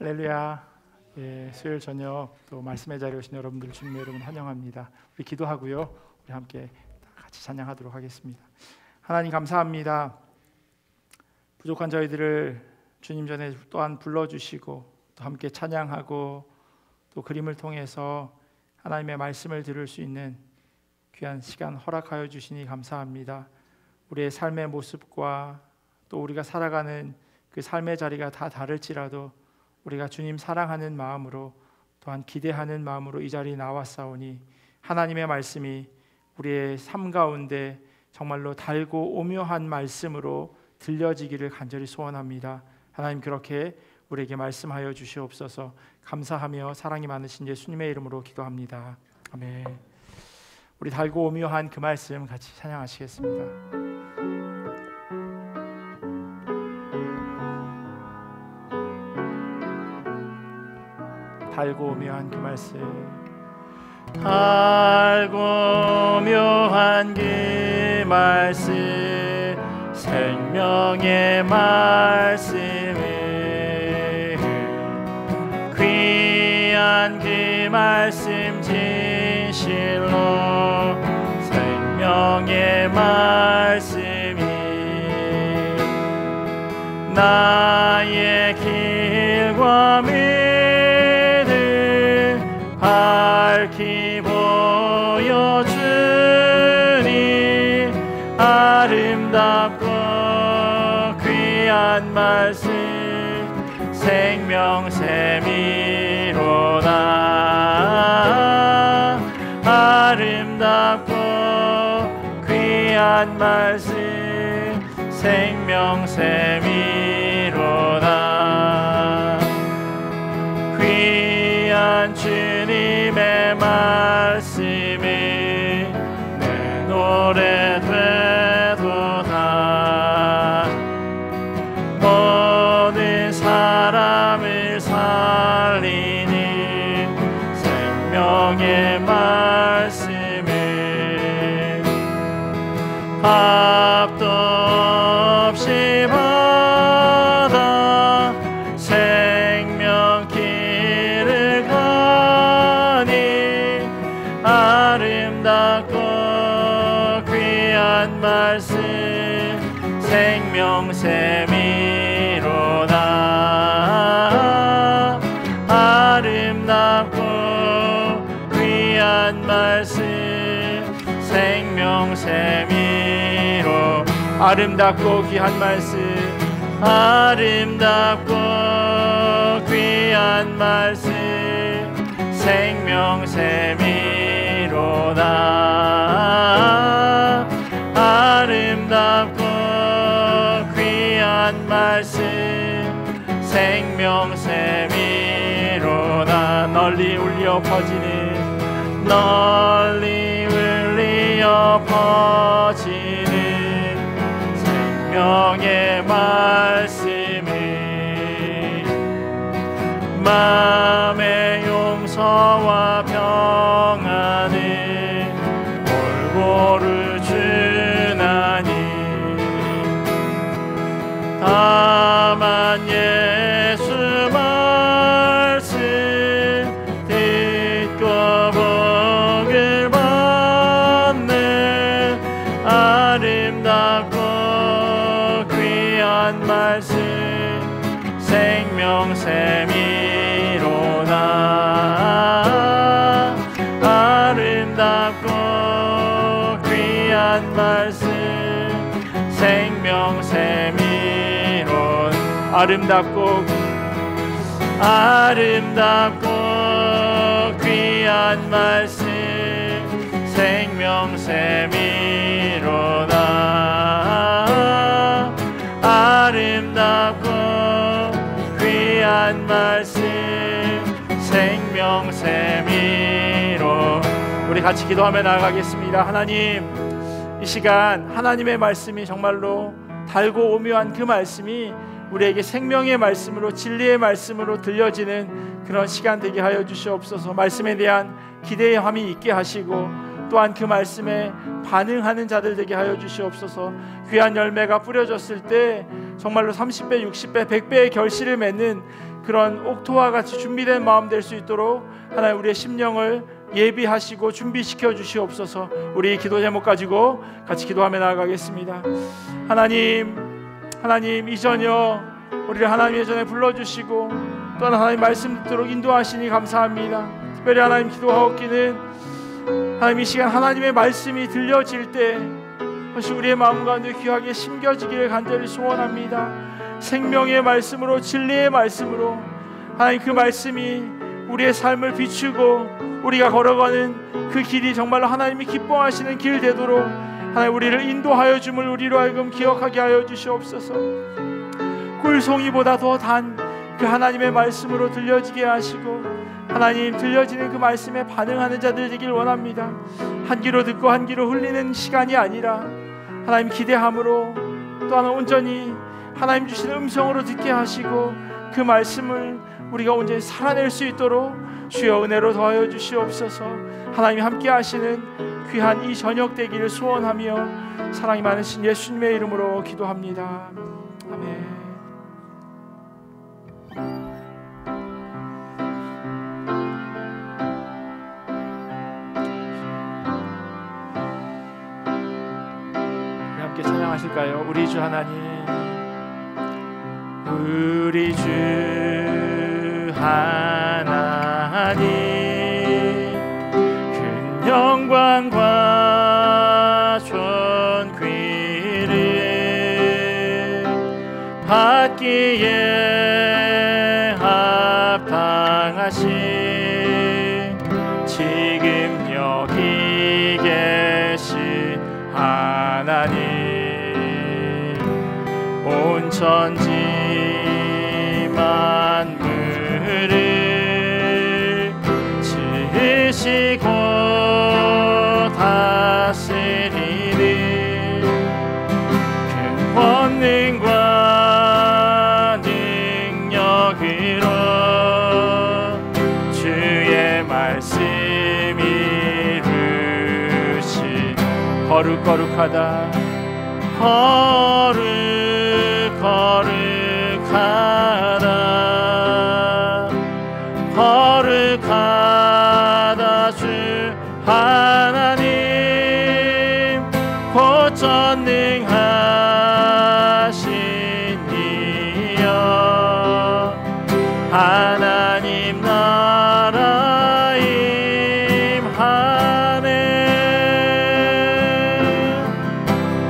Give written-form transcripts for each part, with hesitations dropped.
할렐루야. 수요일 저녁 또 말씀의 자리에 오신 여러분들 주님의 이름으로 환영합니다. 우리 기도하고요, 우리 함께 같이 찬양하도록 하겠습니다. 하나님 감사합니다. 부족한 저희들을 주님 전에 또한 불러주시고 또 함께 찬양하고 또 그림을 통해서 하나님의 말씀을 들을 수 있는 귀한 시간 허락하여 주시니 감사합니다. 우리의 삶의 모습과 또 우리가 살아가는 그 삶의 자리가 다 다를지라도 우리가 주님 사랑하는 마음으로 또한 기대하는 마음으로 이 자리에 나왔사오니 하나님의 말씀이 우리의 삶 가운데 정말로 달고 오묘한 말씀으로 들려지기를 간절히 소원합니다. 하나님 그렇게 우리에게 말씀하여 주시옵소서. 감사하며 사랑이 많으신 예수님의 이름으로 기도합니다. 아멘. 우리 달고 오묘한 그 말씀 같이 찬양하시겠습니다. 달고 오묘한 그 말씀, 달고 오묘한 그 말씀, 생명의 말씀을 귀한 그 말씀 진실로 생명의 말씀이 나의 길과 밝히 보여주니 아름답고 귀한 말씀 생명샘이로다. 아름답고 귀한 말씀 생명샘이로다. 귀한 주님의 말씀이 내 노래 되도다. 모든 사람을 살리는 생명의 말씀을 합도 없이 받아 생명 길을 가니 아름답고 귀한 말씀 생명샘이로다. 아름답고 귀한 말씀 생명샘이로 아름답고 귀한 말씀 아름답고 귀한 말씀 생명샘이로다. 아름답고 귀한 말씀 생명샘이로다. 널리 울려 퍼지는 생명의 말씀이 마음의 용서와 평안을 골고루 주나니 다만 예수 말씀 듣고 복을 받는 아름답고 귀한 말씀 생명샘이로다. 아름답고 귀한 말씀 생명샘이로 아름답고 귀한 말씀 생명샘이로다. 아름답고 귀한 말씀 생명샘이로 우리 같이 기도하며 나아가겠습니다. 하나님, 이 시간 하나님의 말씀이 정말로 달고 오묘한 그 말씀이 우리에게 생명의 말씀으로 진리의 말씀으로 들려지는 그런 시간 되게 하여 주시옵소서. 말씀에 대한 기대함이 있게 하시고 또한 그 말씀에 반응하는 자들 되게 하여 주시옵소서. 귀한 열매가 뿌려졌을 때 정말로 30배, 60배, 100배의 결실을 맺는 그런 옥토와 같이 준비된 마음 될 수 있도록 하나님 우리의 심령을 예비하시고 준비시켜 주시옵소서. 우리 기도 제목 가지고 같이 기도하며 나아가겠습니다. 하나님 이 저녁 우리를 하나님의 전에 불러주시고 또 하나님 말씀 듣도록 인도하시니 감사합니다. 특별히 하나님 기도하옵기는 하나님 이 시간 하나님의 말씀이 들려질 때 그것이 우리의 마음 가운데 귀하게 심겨지기를 간절히 소원합니다. 생명의 말씀으로, 진리의 말씀으로 하나님 그 말씀이 우리의 삶을 비추고 우리가 걸어가는 그 길이 정말로 하나님이 기뻐하시는 길 되도록 하나님 우리를 인도하여 줌을 우리로 하여금 기억하게 하여 주시옵소서. 꿀송이보다 더 단 그 하나님의 말씀으로 들려지게 하시고 하나님 들려지는 그 말씀에 반응하는 자들 되길 원합니다. 한 귀로 듣고 한 귀로 흘리는 시간이 아니라 하나님 기대함으로 또한 온전히 하나님 주시는 음성으로 듣게 하시고 그 말씀을 우리가 온전히 살아낼 수 있도록 주여 은혜로 더하여 주시옵소서. 하나님이 함께 하시는 귀한 이 저녁 되기를 소원하며 사랑이 많으신 예수님의 이름으로 기도합니다. 아멘. 찬양하실까요? 우리 주 하나님, 우리 주 하나님, 큰 영광과 존귀를 받기에 합당하신 지금 여기 계신 하나님, 온 천지 만물을 지으시고 다스리는 큰 권능과 능력으로 주의 말씀이 이루시 거룩거룩하다 거룩하다 거룩하다 주 하나님 곧 전능하신 이여 하나님 나라 임하네.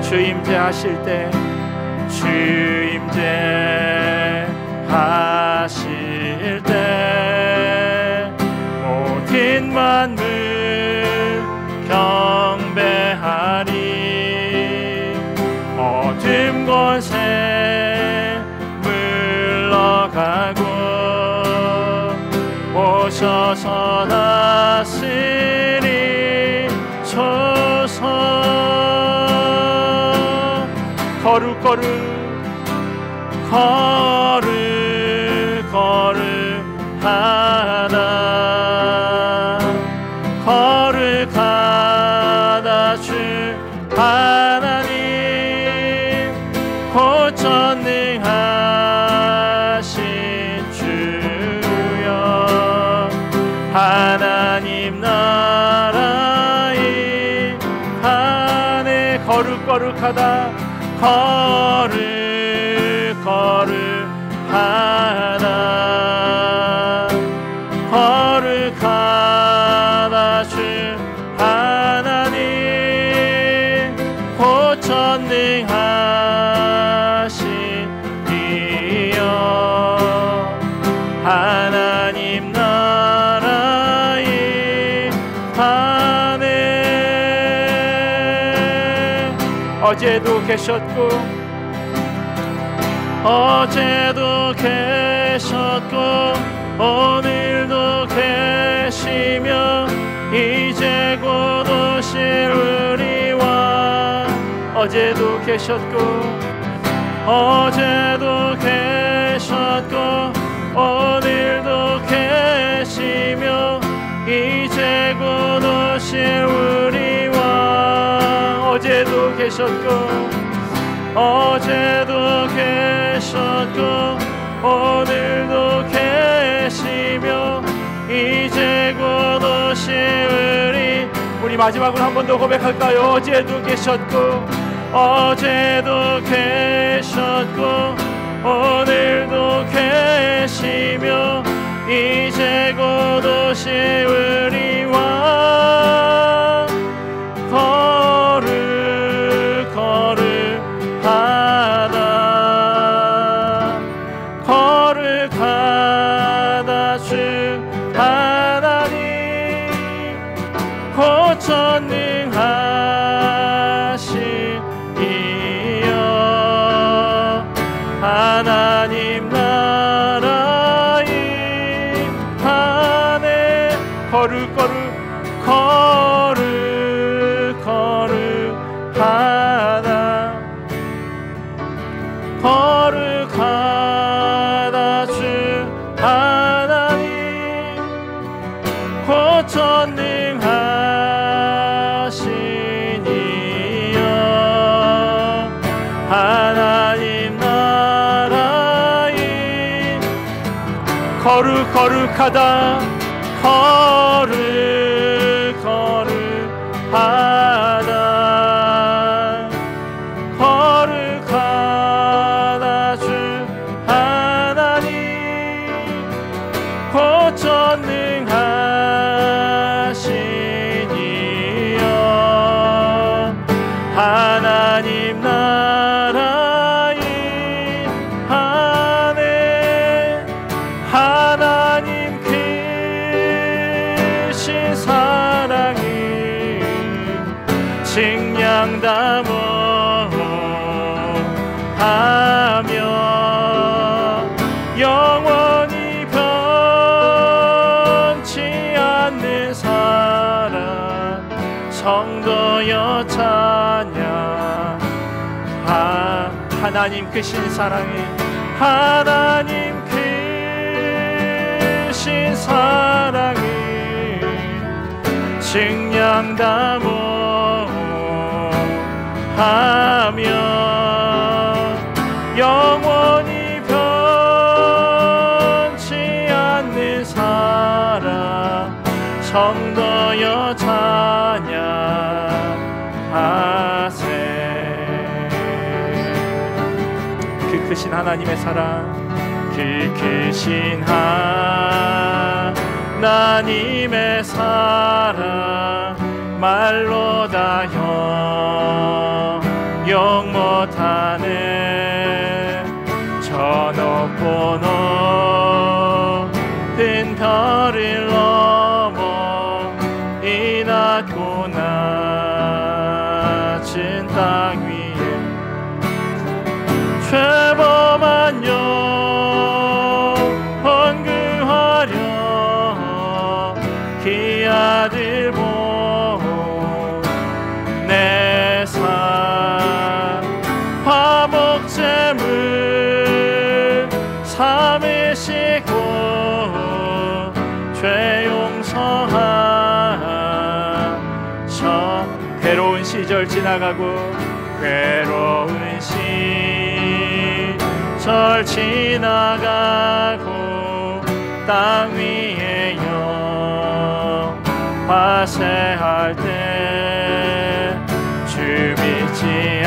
주 임재하실 때 하실 때 모든 만물 경배하리. 어둠 권세 물러가고 오셔서 다스리소서. 거룩거룩하다 거룩하다 주 하나님 곧 전능하신 주여 하나님 나라 임하네. 거룩거룩하다 거룩하다 거룩하다 주 하나님 곧 전능하신 이여 하나님 나라 임하네. 어제도 계셨고 오늘도 계시며 이제 곧 오실 우리와 어제도 계셨고 오늘도 계시며 이제 곧 오실 우리 어제도 계셨고 어제도 계셨고 오늘도 계시며 이제 곧 오시으리. 우리 마지막으로 한 번 더 고백할까요? 어제도 계셨고 어제도 계셨고 오늘도 계시며 이제 곧 오시으리. 왕 거룩하다 주 하나님 곧 전능하시니여. 하나님 나라 임하네. 거룩하다 주 하나님 곧 전능하시니여. 하나님 나라 임 거룩하다 거룩하다 주 하나님 곧 전능하시니여. 하나님 나라 임하네. 하나님 크신 사랑이 식량 담어 하며 영원히 변치 않는 사랑 성도여 찬양. 하나님 크신 사랑이 하나님 크신 사랑이 식량 담어 하며 영원히 변치 않는 사랑 성도여 찬양하세. 그 크신 하나님의 사랑 그 크신 하나님의 사랑 말로 다 영 못하네. 저 높고 높은 별을 넘어 이 낮고 낮은 땅 위에 죄범한 영혼 구하려 그 아들 보내사 화목제물 삼으시고 죄 용서하셔. 괴로운 시절 지나가고 괴로운 시절 지나가고 땅 위에 화세할 때 주 믿지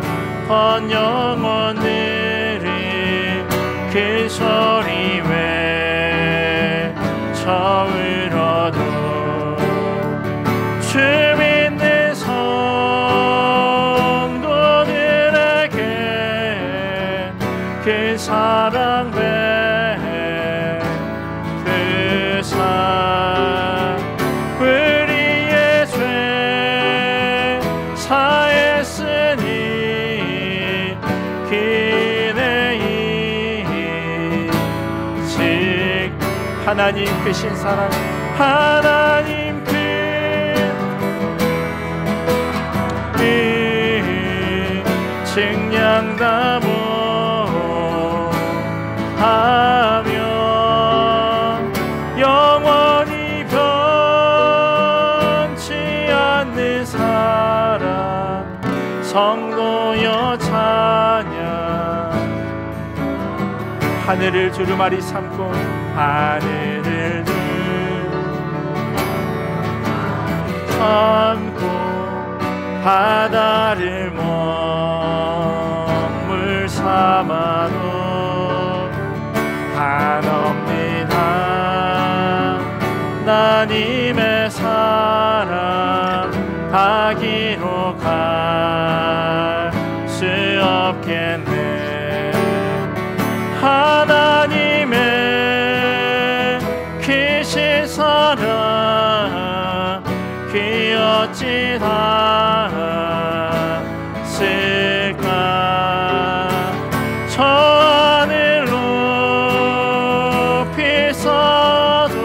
않던 영혼들이 그 소리 외쳐울어도 주 믿는 성도들에게 그 사랑 베푸사. 우리의 죄 사했으니 기내이 즉 하나님 크신 사랑 하나님 측량나무 하며 영원히 변치 않는 사랑 성도여 찬양. 하늘을 두루마리 삼고 하늘을 삼고 바다를 먹물 삼아도 한없는 하나님의 사랑 다 기록할 수 없겠네. 하나님의 크신 사랑 그 어찌 닿았을까. 저 하늘 높이 서도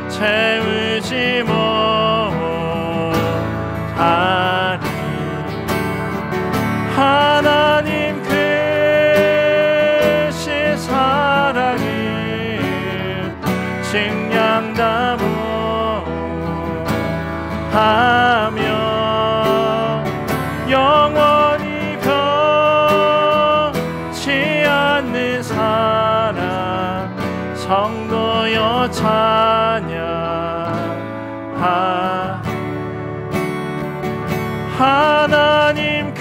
채우지 못하리. 하나님 크신 사랑을 증량담하며 영원히 변치 않는 사랑 성도여 찬양하. 하나님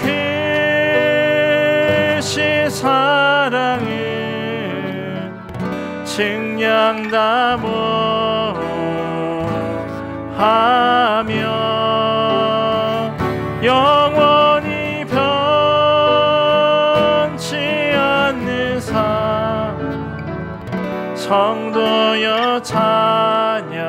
크신 사랑을 증량담하며 영원히 변치 않는 사랑 성도여 찬양하세.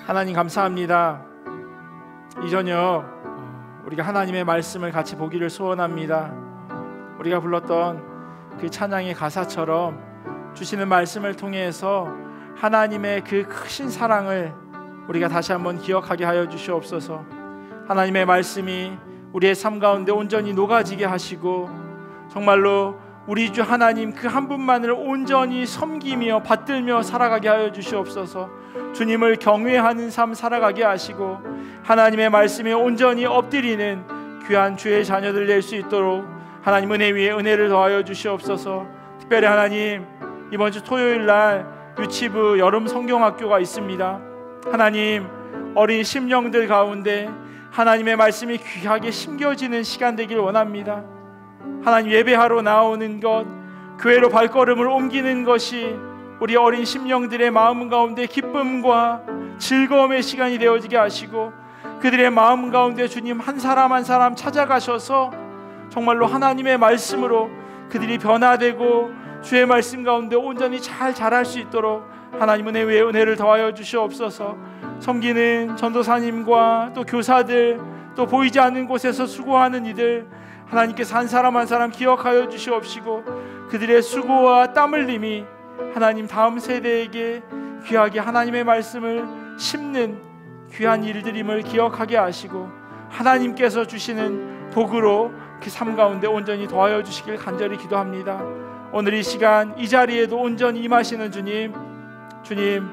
하나님 감사합니다. 이 저녁 우리가 하나님의 말씀을 같이 보기를 소원합니다. 우리가 불렀던 그 찬양의 가사처럼 주시는 말씀을 통해서 하나님의 그 크신 사랑을 우리가 다시 한번 기억하게 하여 주시옵소서. 하나님의 말씀이 우리의 삶 가운데 온전히 녹아지게 하시고 정말로 우리 주 하나님 그 한 분만을 온전히 섬기며 받들며 살아가게 하여 주시옵소서. 주님을 경외하는 삶 살아가게 하시고 하나님의 말씀에 온전히 엎드리는 귀한 주의 자녀들 될 수 있도록 하나님 은혜 위에 은혜를 더하여 주시옵소서. 특별히 하나님 이번 주 토요일 날 유치부 여름 성경학교가 있습니다. 하나님 어린 심령들 가운데 하나님의 말씀이 귀하게 심겨지는 시간 되길 원합니다. 하나님 예배하러 나오는 것, 교회로 발걸음을 옮기는 것이 우리 어린 심령들의 마음 가운데 기쁨과 즐거움의 시간이 되어지게 하시고 그들의 마음 가운데 주님 한 사람 한 사람 찾아가셔서 정말로 하나님의 말씀으로 그들이 변화되고 주의 말씀 가운데 온전히 잘 자랄 수 있도록 하나님 은혜 위에 은혜를 더하여 주시옵소서. 섬기는 전도사님과 또 교사들 또 보이지 않는 곳에서 수고하는 이들 하나님께서 한 사람 한 사람 기억하여 주시옵시고 그들의 수고와 땀 흘림이 하나님 다음 세대에게 귀하게 하나님의 말씀을 심는 귀한 일들임을 기억하게 하시고 하나님께서 주시는 복으로 그 삶 가운데 온전히 더하여 주시길 간절히 기도합니다. 오늘 이 시간 이 자리에도 온전히 임하시는 주님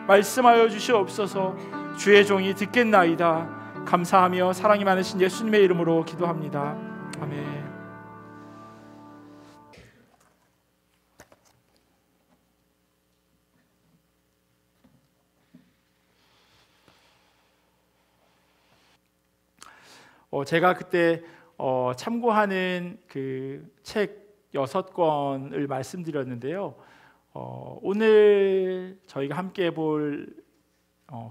말씀하여 주시옵소서. 주의 종이 듣겠나이다. 감사하며 사랑이 많으신 예수님의 이름으로 기도합니다. 아멘. 제가 그때 참고하는 그 책 6권을 말씀드렸는데요. 오늘 저희가 함께 볼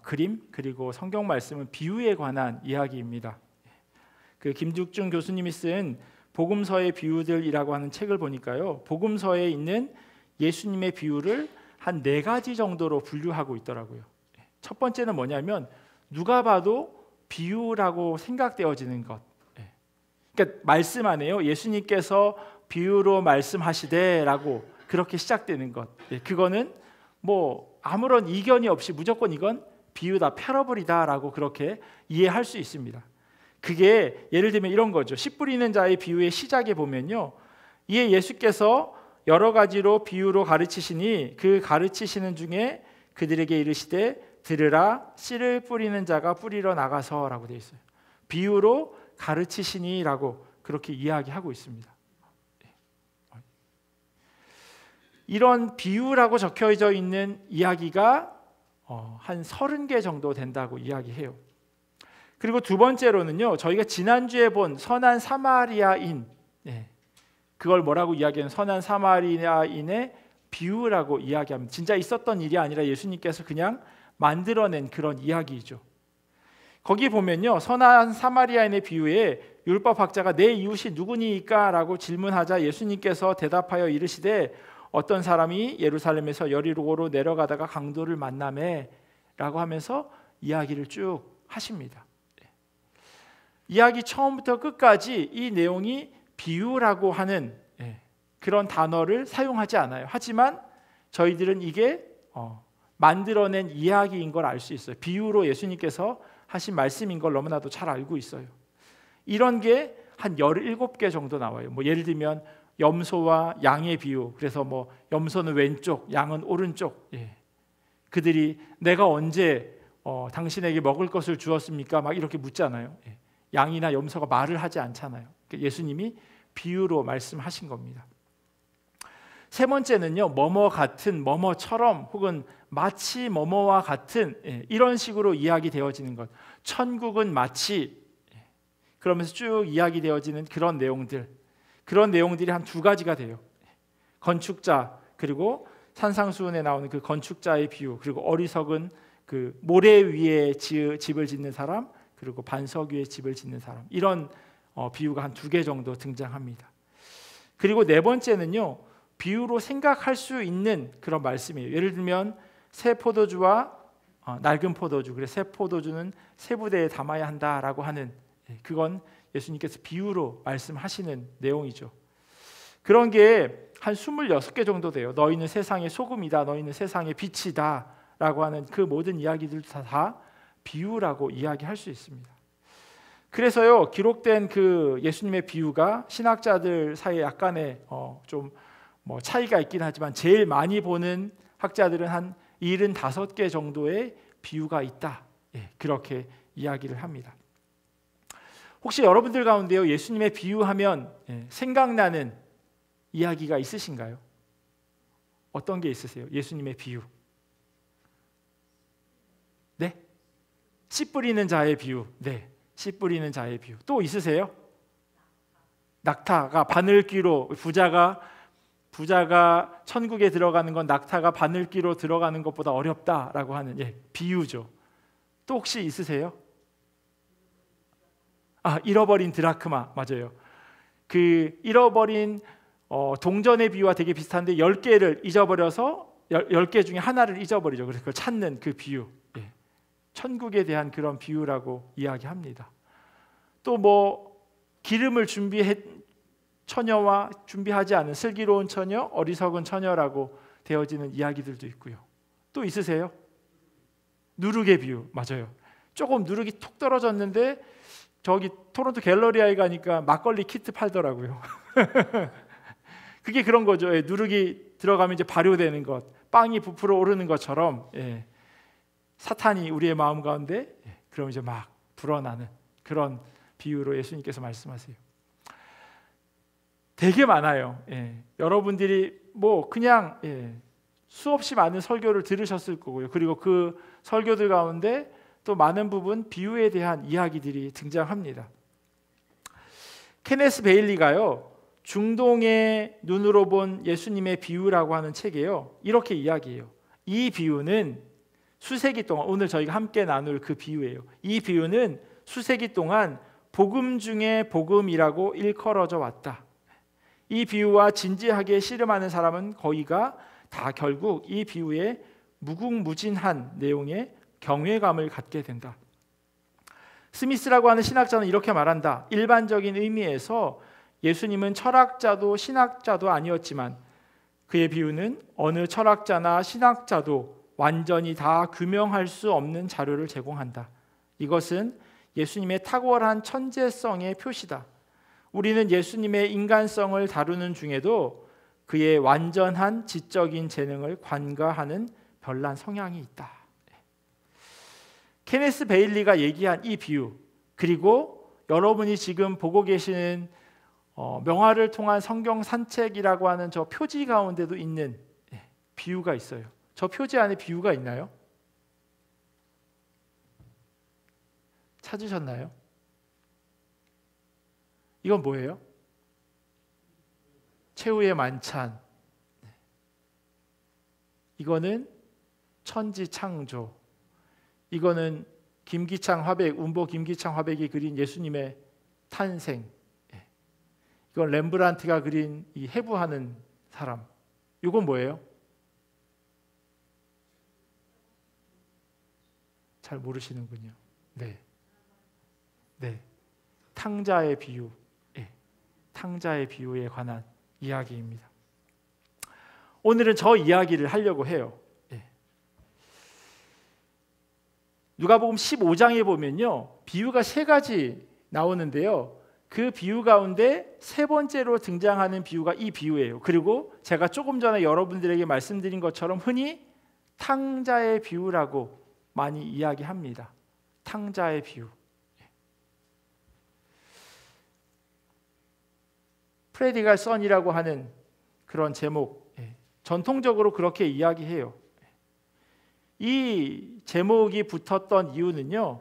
그림 그리고 성경 말씀은 비유에 관한 이야기입니다. 그 김죽중 교수님이 쓴 복음서의 비유들이라고 하는 책을 보니까요, 복음서에 있는 예수님의 비유를 한 4가지 정도로 분류하고 있더라고요. 첫 번째는 뭐냐면 누가 봐도 비유라고 생각되어지는 것. 그러니까 말씀 안에요, 예수님께서 비유로 말씀하시되라고 그렇게 시작되는 것. 그거는 뭐 아무런 이견이 없이 무조건 이건 비유다, 패러블이다라고 그렇게 이해할 수 있습니다. 그게 예를 들면 이런 거죠. 씨 뿌리는 자의 비유의 시작에 보면요, 이에 예수께서 여러 가지로 비유로 가르치시니 그 가르치시는 중에 그들에게 이르시되 들으라 씨를 뿌리는 자가 뿌리러 나가서라고 되어 있어요. 비유로 가르치시니라고 그렇게 이야기하고 있습니다. 이런 비유라고 적혀져 있는 이야기가 한 30개 정도 된다고 이야기해요. 그리고 두 번째로는요, 저희가 지난주에 본 선한 사마리아인, 그걸 뭐라고 이야기하는 선한 사마리아인의 비유라고 이야기합니다. 진짜 있었던 일이 아니라 예수님께서 그냥 만들어낸 그런 이야기이죠. 거기 보면요, 선한 사마리아인의 비유에 율법학자가 내 이웃이 누구니까? 라고 질문하자 예수님께서 대답하여 이르시되 어떤 사람이 예루살렘에서 여리고로 내려가다가 강도를 만나매 라고 하면서 이야기를 쭉 하십니다. 이야기 처음부터 끝까지 이 내용이 비유라고 하는 그런 단어를 사용하지 않아요. 하지만 저희들은 이게 만들어낸 이야기인 걸 알 수 있어요. 비유로 예수님께서 하신 말씀인 걸 너무나도 잘 알고 있어요. 이런 게 한 17개 정도 나와요. 뭐 예를 들면 염소와 양의 비유. 그래서 뭐 염소는 왼쪽, 양은 오른쪽. 그들이 내가 언제 당신에게 먹을 것을 주었습니까? 막 이렇게 묻잖아요. 양이나 염소가 말을 하지 않잖아요. 예수님이 비유로 말씀하신 겁니다. 세 번째는요, 뭐뭐 같은, 뭐뭐처럼 혹은 마치 뭐뭐와 같은 이런 식으로 이야기되어지는 것. 천국은 마치 그러면서 쭉 이야기되어지는 그런 내용들. 그런 내용들이 한 두 가지가 돼요. 건축자, 그리고 산상수훈에 나오는 그 건축자의 비유, 그리고 어리석은 그 모래 위에 집을 짓는 사람, 그리고 반석 위에 집을 짓는 사람. 이런 비유가 한 2개 정도 등장합니다. 그리고 네 번째는요, 비유로 생각할 수 있는 그런 말씀이에요. 예를 들면 새 포도주와 낡은 포도주. 그래서 새 포도주는 새 부대에 담아야 한다라고 하는, 그건 예수님께서 비유로 말씀하시는 내용이죠. 그런 게 한 26개 정도 돼요. 너희는 세상의 소금이다, 너희는 세상의 빛이다 라고 하는 그 모든 이야기들도 다 비유라고 이야기할 수 있습니다. 그래서요, 기록된 그 예수님의 비유가 신학자들 사이에 약간의 좀 뭐 차이가 있긴 하지만 제일 많이 보는 학자들은 한 75개 정도의 비유가 있다, 그렇게 이야기를 합니다. 혹시 여러분들 가운데요, 예수님의 비유하면 생각나는 이야기가 있으신가요? 어떤 게 있으세요? 예수님의 비유. 네? 씨 뿌리는 자의 비유. 네, 씨 뿌리는 자의 비유. 또 있으세요? 낙타가 바늘귀로, 부자가 천국에 들어가는 건 낙타가 바늘귀로 들어가는 것보다 어렵다라고 하는 비유죠. 또 혹시 있으세요? 잃어버린 드라크마. 맞아요. 그 잃어버린 동전의 비유와 되게 비슷한데 10개를 잊어버려서 10개 중에 하나를 잊어버리죠. 그래서 그걸 찾는 그 비유. 천국에 대한 그런 비유라고 이야기합니다. 또 뭐 기름을 처녀와 준비하지 않은 슬기로운 처녀, 어리석은 처녀라고 되어지는 이야기들도 있고요. 또 있으세요? 누룩의 비유. 맞아요. 조금 누룩이 톡 떨어졌는데 저기 토론토 갤러리아에 가니까 막걸리 키트 팔더라고요. 그게 그런 거죠. 누룩이 들어가면 이제 발효되는 것, 빵이 부풀어 오르는 것처럼 사탄이 우리의 마음 가운데 그럼 이제 막 불어나는 그런 비유로 예수님께서 말씀하세요. 되게 많아요. 여러분들이 뭐 그냥 수없이 많은 설교를 들으셨을 거고요. 그리고 그 설교들 가운데 또 많은 부분 비유에 대한 이야기들이 등장합니다. 케네스 베일리가요, 중동의 눈으로 본 예수님의 비유라고 하는 책이에요. 이렇게 이야기해요. 이 비유는 수세기 동안, 오늘 저희가 함께 나눌 그 비유예요. 이 비유는 수세기 동안 복음 중에 복음이라고 일컬어져 왔다. 이 비유와 진지하게 씨름하는 사람은 거의가 다 결국 이 비유에 무궁무진한 내용의 경외감을 갖게 된다. 스미스라고 하는 신학자는 이렇게 말한다. 일반적인 의미에서 예수님은 철학자도 신학자도 아니었지만 그의 비유는 어느 철학자나 신학자도 완전히 다 규명할 수 없는 자료를 제공한다. 이것은 예수님의 탁월한 천재성의 표시다. 우리는 예수님의 인간성을 다루는 중에도 그의 완전한 지적인 재능을 관가하는 별난 성향이 있다. 케네스 베일리가 얘기한 이 비유, 그리고 여러분이 지금 보고 계시는 명화를 통한 성경 산책이라고 하는 저 표지 가운데도 있는 비유가 있어요. 저 표지 안에 비유가 있나요? 찾으셨나요? 이건 뭐예요? 최후의 만찬. 이거는 천지 창조. 이거는 김기창 화백, 운보 김기창 화백이 그린 예수님의 탄생. 이건 렘브란트가 그린 이 해부하는 사람. 이건 뭐예요? 잘 모르시는군요. 네. 탕자의 비유. 탕자의 비유에 관한 이야기입니다. 오늘은 저 이야기를 하려고 해요. 누가복음 15장에 보면요, 비유가 3가지 나오는데요, 그 비유 가운데 3번째로 등장하는 비유가 이 비유예요. 그리고 제가 조금 전에 여러분들에게 말씀드린 것처럼 흔히 탕자의 비유라고 많이 이야기합니다. 탕자의 비유. 프레디갈 선이라고 하는 그런 제목, 전통적으로 그렇게 이야기해요. 이 제목이 붙었던 이유는요,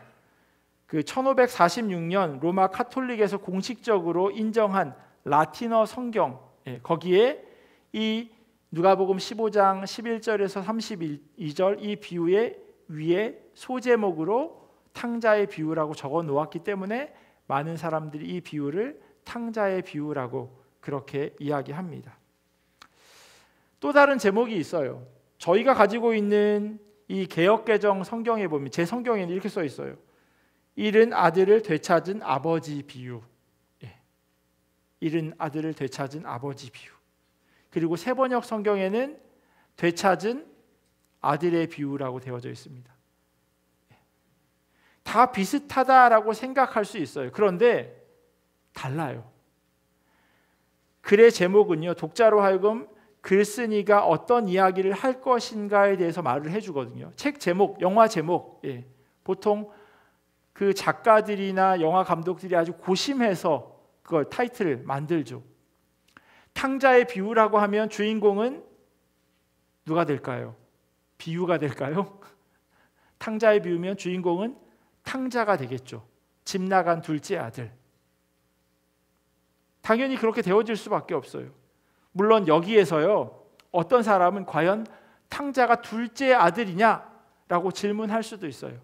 그 1546년 로마 카톨릭에서 공식적으로 인정한 라틴어 성경, 거기에 이 누가복음 15장 11절에서 32절 이 비유의 위에 소제목으로 탕자의 비유라고 적어 놓았기 때문에 많은 사람들이 이 비유를 탕자의 비유라고 그렇게 이야기합니다. 또 다른 제목이 있어요. 저희가 가지고 있는 이 개역개정 성경에 보면, 제 성경에는 이렇게 써 있어요. 잃은 아들을 되찾은 아버지 비유. 잃은 아들을 되찾은 아버지 비유. 그리고 세번역 성경에는 되찾은 아들의 비유라고 되어져 있습니다. 다 비슷하다라고 생각할 수 있어요. 그런데 달라요. 글의 제목은요, 독자로 하여금 글쓴이가 어떤 이야기를 할 것인가에 대해서 말을 해주거든요. 책 제목, 영화 제목, 보통 그 작가들이나 영화 감독들이 아주 고심해서 그걸 타이틀을 만들죠. 탕자의 비유라고 하면 주인공은 누가 될까요? 비유가 될까요? 탕자의 비유면 주인공은 탕자가 되겠죠. 집 나간 둘째 아들. 당연히 그렇게 되어질 수밖에 없어요. 물론 여기에서요, 어떤 사람은 과연 탕자가 둘째 아들이냐라고 질문할 수도 있어요.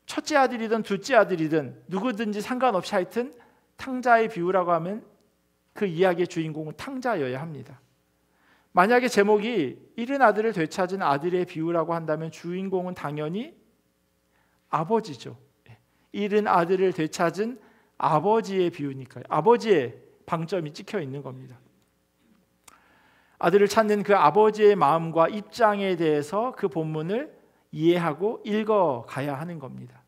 첫째 아들이든 둘째 아들이든 누구든지 상관없이 하여튼 탕자의 비유라고 하면 그 이야기의 주인공은 탕자여야 합니다. 만약에 제목이 잃은 아들을 되찾은 아들의 비유라고 한다면 주인공은 당연히 아버지죠. 잃은 아들을 되찾은 아버지의 비유니까요. 아버지의 방점이 찍혀 있는 겁니다. 아들을 찾는 그 아버지의 마음과 입장에 대해서 그 본문을 이해하고 읽어가야 하는 겁니다.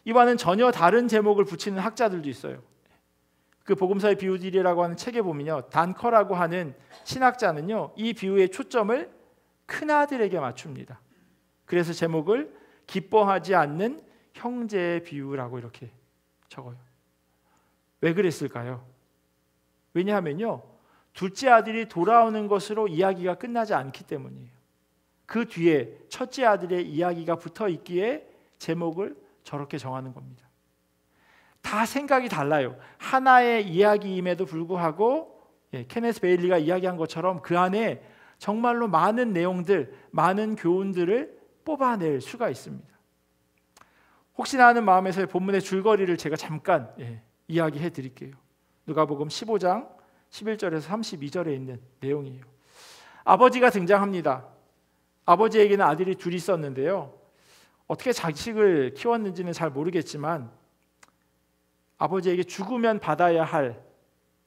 이와는 전혀 다른 제목을 붙이는 학자들도 있어요. 그 복음서의 비유들이라고 하는 책에 보면요, 단커라고 하는 신학자는요, 이 비유의 초점을 큰아들에게 맞춥니다. 그래서 제목을 기뻐하지 않는 형제의 비유라고 이렇게 적어요. 왜 그랬을까요? 왜냐하면요, 둘째 아들이 돌아오는 것으로 이야기가 끝나지 않기 때문이에요. 그 뒤에 첫째 아들의 이야기가 붙어 있기에 제목을 저렇게 정하는 겁니다. 다 생각이 달라요. 하나의 이야기임에도 불구하고 케네스 베일리가 이야기한 것처럼 그 안에 정말로 많은 내용들, 많은 교훈들을 뽑아낼 수가 있습니다. 혹시나 하는 마음에서 본문의 줄거리를 제가 잠깐 이야기해 드릴게요. 누가복음 15장 11절에서 32절에 있는 내용이에요. 아버지가 등장합니다. 아버지에게는 아들이 둘이 있었는데요, 어떻게 자식을 키웠는지는 잘 모르겠지만 아버지에게 죽으면 받아야 할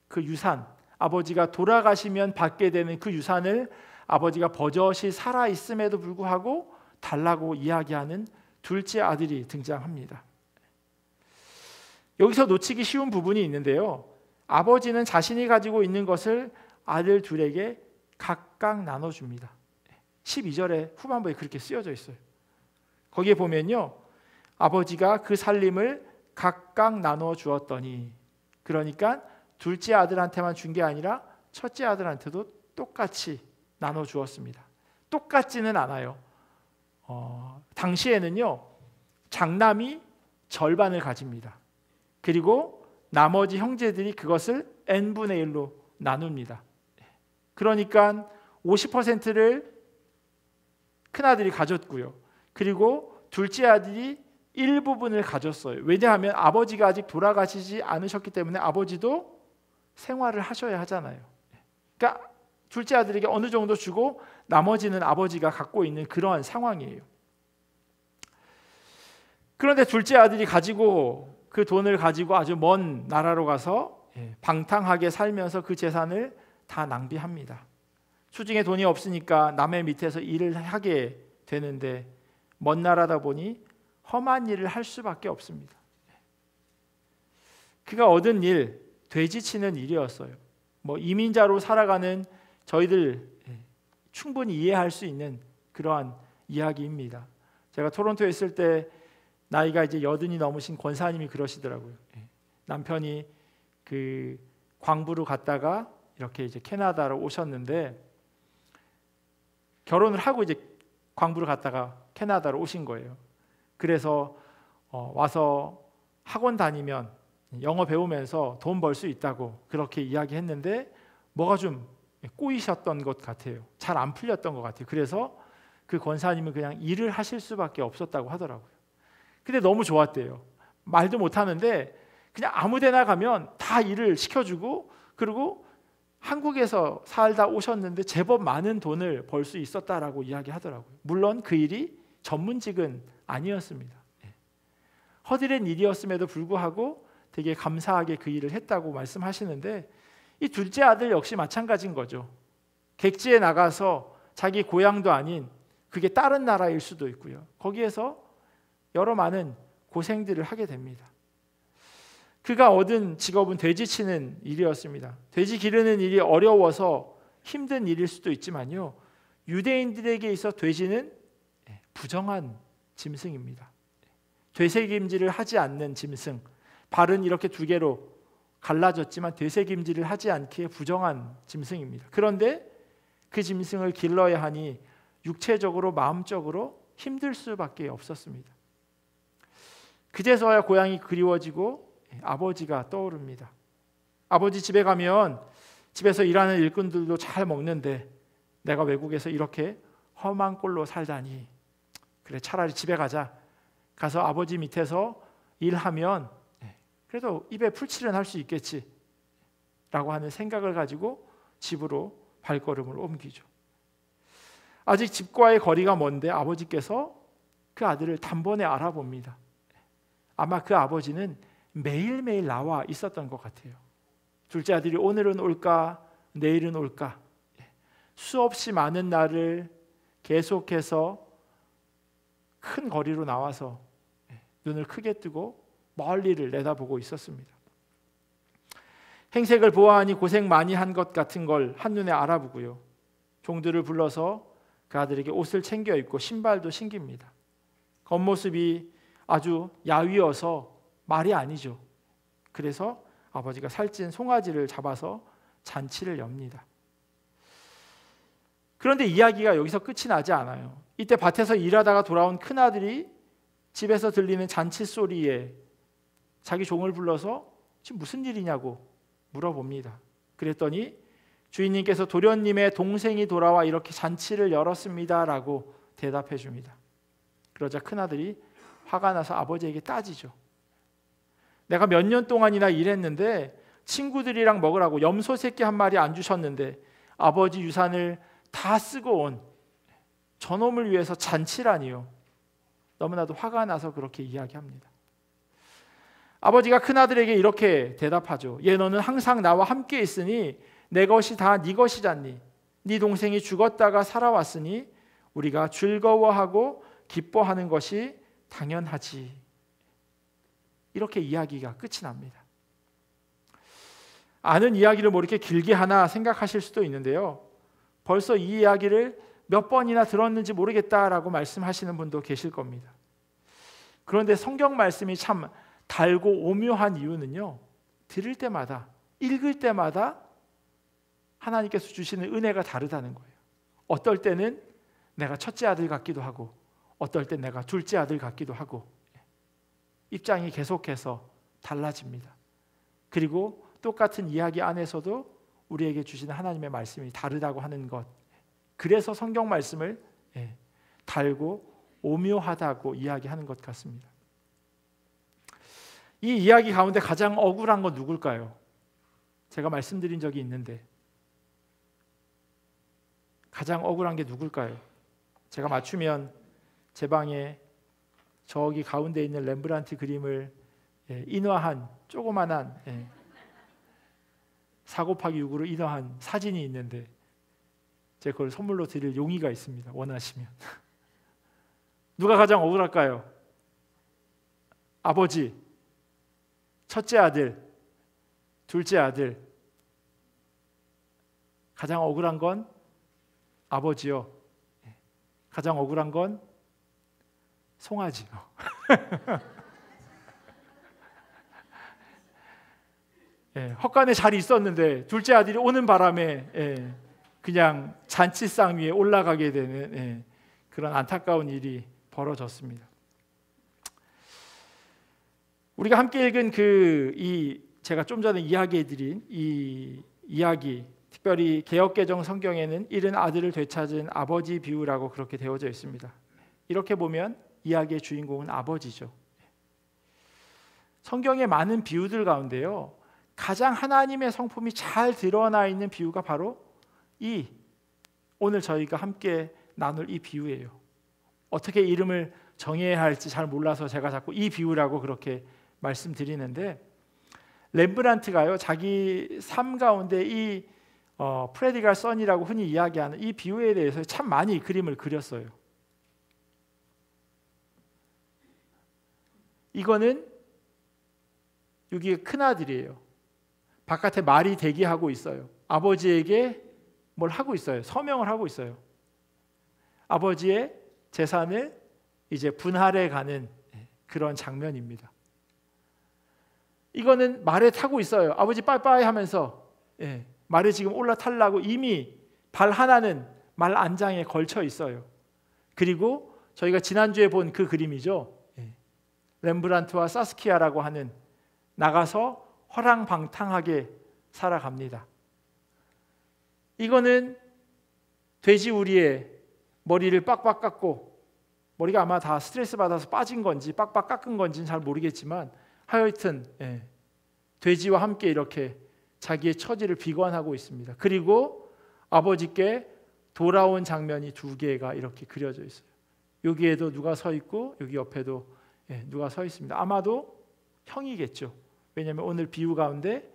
그 유산, 아버지가 돌아가시면 받게 되는 그 유산을 아버지가 버젓이 살아있음에도 불구하고 달라고 이야기하는 둘째 아들이 등장합니다. 여기서 놓치기 쉬운 부분이 있는데요, 아버지는 자신이 가지고 있는 것을 아들 둘에게 각각 나눠줍니다. 12절에 후반부에 그렇게 쓰여져 있어요. 거기에 보면요, 아버지가 그 살림을 각각 나눠 주었더니, 그러니까 둘째 아들한테만 준 게 아니라 첫째 아들한테도 똑같이 나눠 주었습니다. 똑같지는 않아요. 당시에는요, 장남이 절반을 가집니다. 그리고 나머지 형제들이 그것을 n분의 1로 나눕니다. 그러니까 50%를 큰아들이 가졌고요. 그리고 둘째 아들이 일부분을 가졌어요. 왜냐하면 아버지가 아직 돌아가시지 않으셨기 때문에 아버지도 생활을 하셔야 하잖아요. 그러니까 둘째 아들에게 어느 정도 주고 나머지는 아버지가 갖고 있는 그러한 상황이에요. 그런데 둘째 아들이 가지고 그 돈을 가지고 아주 먼 나라로 가서 방탕하게 살면서 그 재산을 다 낭비합니다. 수중에 돈이 없으니까 남의 밑에서 일을 하게 되는데 먼 나라다 보니 험한 일을 할 수밖에 없습니다. 그가 얻은 일, 돼지 치는 일이었어요. 이민자로 살아가는 저희들 충분히 이해할 수 있는 그러한 이야기입니다. 제가 토론토에 있을 때 나이가 이제 80이 넘으신 권사님이 그러시더라고요. 남편이 그 광부로 갔다가 이렇게 이제 캐나다로 오셨는데 결혼을 하고 이제 광부로 갔다가 캐나다로 오신 거예요. 그래서 와서 학원 다니면 영어 배우면서 돈 벌 수 있다고 그렇게 이야기했는데 뭐가 좀 꼬이셨던 것 같아요. 잘 안 풀렸던 것 같아요. 그래서 그 권사님은 그냥 일을 하실 수밖에 없었다고 하더라고요. 근데 너무 좋았대요. 말도 못하는데 그냥 아무데나 가면 다 일을 시켜주고, 그리고 한국에서 살다 오셨는데 제법 많은 돈을 벌 수 있었다라고 이야기하더라고요. 물론 그 일이 전문직은 아니었습니다. 허드렛 일이었음에도 불구하고 되게 감사하게 그 일을 했다고 말씀하시는데, 이 둘째 아들 역시 마찬가지인 거죠. 객지에 나가서 자기 고향도 아닌, 그게 다른 나라일 수도 있고요, 거기에서 여러 많은 고생들을 하게 됩니다. 그가 얻은 직업은 돼지 치는 일이었습니다. 돼지 기르는 일이 어려워서 힘든 일일 수도 있지만요, 유대인들에게 있어 돼지는 부정한 짐승입니다. 되새김질을 하지 않는 짐승, 발은 이렇게 두 개로 갈라졌지만 되새김질을 하지 않기에 부정한 짐승입니다. 그런데 그 짐승을 길러야 하니 육체적으로 마음적으로 힘들 수밖에 없었습니다. 그제서야 고향이 그리워지고 아버지가 떠오릅니다. 아버지 집에 가면 집에서 일하는 일꾼들도 잘 먹는데 내가 외국에서 이렇게 험한 꼴로 살다니, 그래 차라리 집에 가자. 가서 아버지 밑에서 일하면 그래도 입에 풀칠은 할 수 있겠지 라고 하는 생각을 가지고 집으로 발걸음을 옮기죠. 아직 집과의 거리가 먼데 아버지께서 그 아들을 단번에 알아봅니다. 아마 그 아버지는 매일매일 나와 있었던 것 같아요. 둘째 아들이 오늘은 올까 내일은 올까, 수없이 많은 날을 계속해서 큰 거리로 나와서 눈을 크게 뜨고 멀리를 내다보고 있었습니다. 행색을 보아하니 고생 많이 한 것 같은 걸 한눈에 알아보고요, 종들을 불러서 그 아들에게 옷을 챙겨 입고 신발도 신깁니다. 겉모습이 아주 야위어서 말이 아니죠. 그래서 아버지가 살찐 송아지를 잡아서 잔치를 엽니다. 그런데 이야기가 여기서 끝이 나지 않아요. 이때 밭에서 일하다가 돌아온 큰아들이 집에서 들리는 잔치 소리에 자기 종을 불러서 지금 무슨 일이냐고 물어봅니다. 그랬더니 주인님께서 도련님의 동생이 돌아와 이렇게 잔치를 열었습니다 라고 대답해 줍니다. 그러자 큰아들이 화가 나서 아버지에게 따지죠. 내가 몇 년 동안이나 일했는데 친구들이랑 먹으라고 염소 새끼 한 마리 안 주셨는데 아버지 유산을 다 쓰고 온 저놈을 위해서 잔치라니요. 너무나도 화가 나서 그렇게 이야기합니다. 아버지가 큰아들에게 이렇게 대답하죠. 얘 너는 항상 나와 함께 있으니 내 것이 다 네 것이잖니. 네 동생이 죽었다가 살아왔으니 우리가 즐거워하고 기뻐하는 것이 당연하지. 이렇게 이야기가 끝이 납니다. 아는 이야기를 뭐 이렇게 길게 하나 생각하실 수도 있는데요, 벌써 이 이야기를 몇 번이나 들었는지 모르겠다라고 말씀하시는 분도 계실 겁니다. 그런데 성경 말씀이 참 달고 오묘한 이유는요, 들을 때마다, 읽을 때마다 하나님께서 주시는 은혜가 다르다는 거예요. 어떨 때는 내가 첫째 아들 같기도 하고, 어떨 땐 내가 둘째 아들 같기도 하고, 입장이 계속해서 달라집니다. 그리고 똑같은 이야기 안에서도 우리에게 주시는 하나님의 말씀이 다르다고 하는 것, 그래서 성경 말씀을 달고 오묘하다고 이야기하는 것 같습니다. 이 이야기 가운데 가장 억울한 건 누굴까요? 제가 말씀드린 적이 있는데 가장 억울한 게 누굴까요? 제가 맞추면 제 방에 저기 가운데 있는 렘브란트 그림을 인화한 조그만한 4곱하기6으로 인화한 사진이 있는데 제가 그걸 선물로 드릴 용의가 있습니다. 원하시면. 누가 가장 억울할까요? 아버지, 첫째 아들, 둘째 아들. 가장 억울한 건 아버지요. 가장 억울한 건 송아지요. 헛간에 잘 있었는데 둘째 아들이 오는 바람에 그냥 잔치상 위에 올라가게 되는 그런 안타까운 일이 벌어졌습니다. 우리가 함께 읽은 제가 좀 전에 이야기해드린 이 이야기, 특별히 개역개정 성경에는 잃은 아들을 되찾은 아버지 비유라고 그렇게 되어져 있습니다. 이렇게 보면 이야기의 주인공은 아버지죠. 성경의 많은 비유들 가운데요, 가장 하나님의 성품이 잘 드러나 있는 비유가 바로 오늘 저희가 함께 나눌 이 비유예요. 어떻게 이름을 정해야 할지 잘 몰라서 제가 자꾸 이 비유라고 그렇게 말씀드리는데, 렘브란트가요, 자기 삶 가운데 이 프레디갈 선이라고 흔히 이야기하는 이 비유에 대해서 참 많이 그림을 그렸어요. 이거는 여기 큰아들이에요. 바깥에 말이 대기하고 있어요. 아버지에게 뭘 하고 있어요. 서명을 하고 있어요. 아버지의 재산을 이제 분할해 가는 그런 장면입니다. 이거는 말에 타고 있어요. 아버지 빠이빠이 하면서 말에 지금 올라타려고 이미 발 하나는 말 안장에 걸쳐 있어요. 그리고 저희가 지난주에 본 그 그림이죠. 렘브란트와 사스키아라고 하는, 나가서 허랑방탕하게 살아갑니다. 이거는 돼지우리의 머리를 빡빡 깎고, 머리가 아마 다 스트레스 받아서 빠진 건지 빡빡 깎은 건지는 잘 모르겠지만 하여튼 돼지와 함께 이렇게 자기의 처지를 비관하고 있습니다. 그리고 아버지께 돌아온 장면이 두 개가 이렇게 그려져 있어요. 여기에도 누가 서 있고 여기 옆에도 누가 서 있습니다. 아마도 형이겠죠. 왜냐하면 오늘 비유 가운데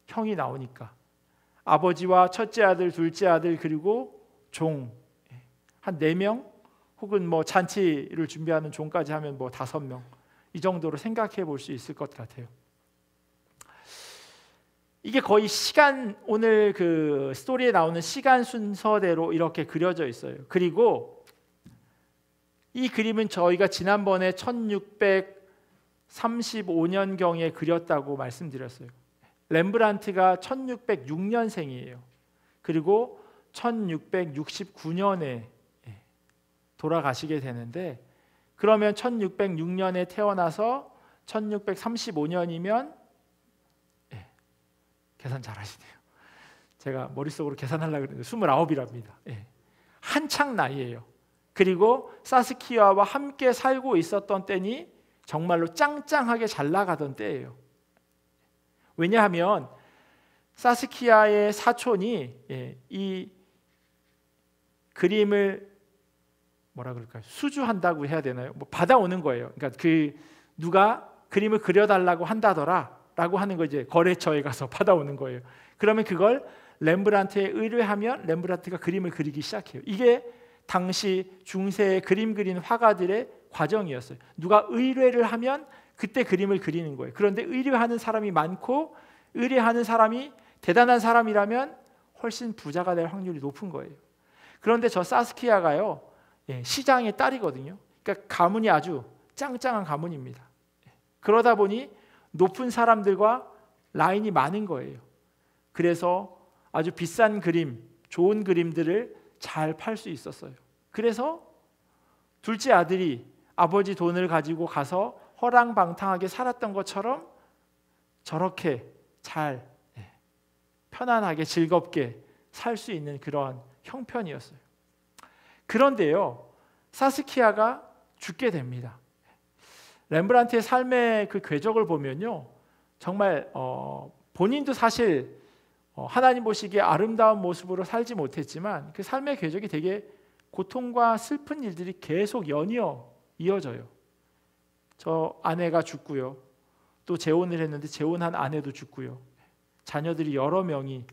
형이 나오니까. 아버지와 첫째 아들, 둘째 아들, 그리고 종 한 4명, 혹은 뭐 잔치를 준비하는 종까지 하면 뭐 5명, 이 정도로 생각해 볼 수 있을 것 같아요. 이게 거의 오늘 그 스토리에 나오는 시간 순서대로 이렇게 그려져 있어요. 그리고 이 그림은 저희가 지난번에 1635년경에 그렸다고 말씀드렸어요. 렘브란트가 1606년생이에요. 그리고 1669년에 돌아가시게 되는데, 그러면 1606년에 태어나서 1635년이면 계산 잘하시네요. 제가 머릿속으로 계산하려고 했는데 29이랍니다. 한창 나이예요. 그리고 사스키아와 함께 살고 있었던 때니 정말로 짱짱하게 잘 나가던 때예요. 왜냐하면 사스키아의 사촌이 이 그림을 뭐라 그럴까요? 수주한다고 해야 되나요? 뭐 받아오는 거예요. 그러니까 누가 그림을 그려달라고 한다더라라고 하는 거 이제 거래처에 가서 받아오는 거예요. 그러면 그걸 렘브란트에 의뢰하면 렘브란트가 그림을 그리기 시작해요. 이게 당시 중세의 그림 그리는 화가들의 과정이었어요. 누가 의뢰를 하면 그때 그림을 그리는 거예요. 그런데 의뢰하는 사람이 많고 의뢰하는 사람이 대단한 사람이라면 훨씬 부자가 될 확률이 높은 거예요. 그런데 저 사스키야가요, 시장의 딸이거든요. 그러니까 가문이 아주 짱짱한 가문입니다. 그러다 보니 높은 사람들과 라인이 많은 거예요. 그래서 아주 비싼 그림, 좋은 그림들을 잘 팔 수 있었어요. 그래서 둘째 아들이 아버지 돈을 가지고 가서 허랑방탕하게 살았던 것처럼 저렇게 잘 편안하게 즐겁게 살 수 있는 그런 형편이었어요. 그런데요, 사스키야가 죽게 됩니다. 렘브란트의 삶의 그 궤적을 보면요, 정말 본인도 사실 하나님 보시기에 아름다운 모습으로 살지 못했지만 그 삶의 궤적이 되게 고통과 슬픈 일들이 계속 연이어 이어져요. 저 아내가 죽고요, 또 재혼을 했는데 재혼한 아내도 죽고요, 자녀들이 여러 명이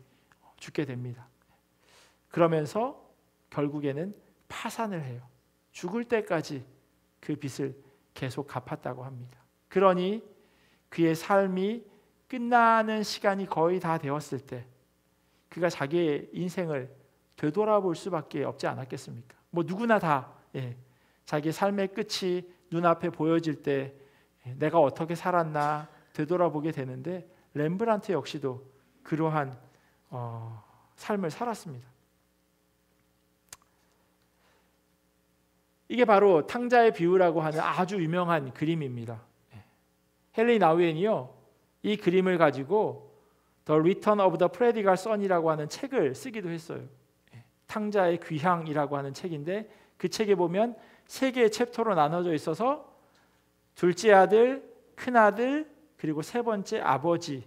죽게 됩니다. 그러면서 결국에는 파산을 해요. 죽을 때까지 그 빚을 계속 갚았다고 합니다. 그러니 그의 삶이 끝나는 시간이 거의 다 되었을 때 그가 자기의 인생을 되돌아볼 수밖에 없지 않았겠습니까? 뭐 누구나 다 자기의 삶의 끝이 눈앞에 보여질 때 내가 어떻게 살았나 되돌아보게 되는데, 렘브란트 역시도 그러한 삶을 살았습니다. 이게 바로 탕자의 비유라고 하는 아주 유명한 그림입니다. 헨리 나우엔이요, 이 그림을 가지고 The Return of the Prodigal Son이라고 하는 책을 쓰기도 했어요. 탕자의 귀향이라고 하는 책인데, 그 책에 보면 3개의 챕터로 나눠져 있어서 둘째 아들, 큰 아들, 그리고 세 번째 아버지,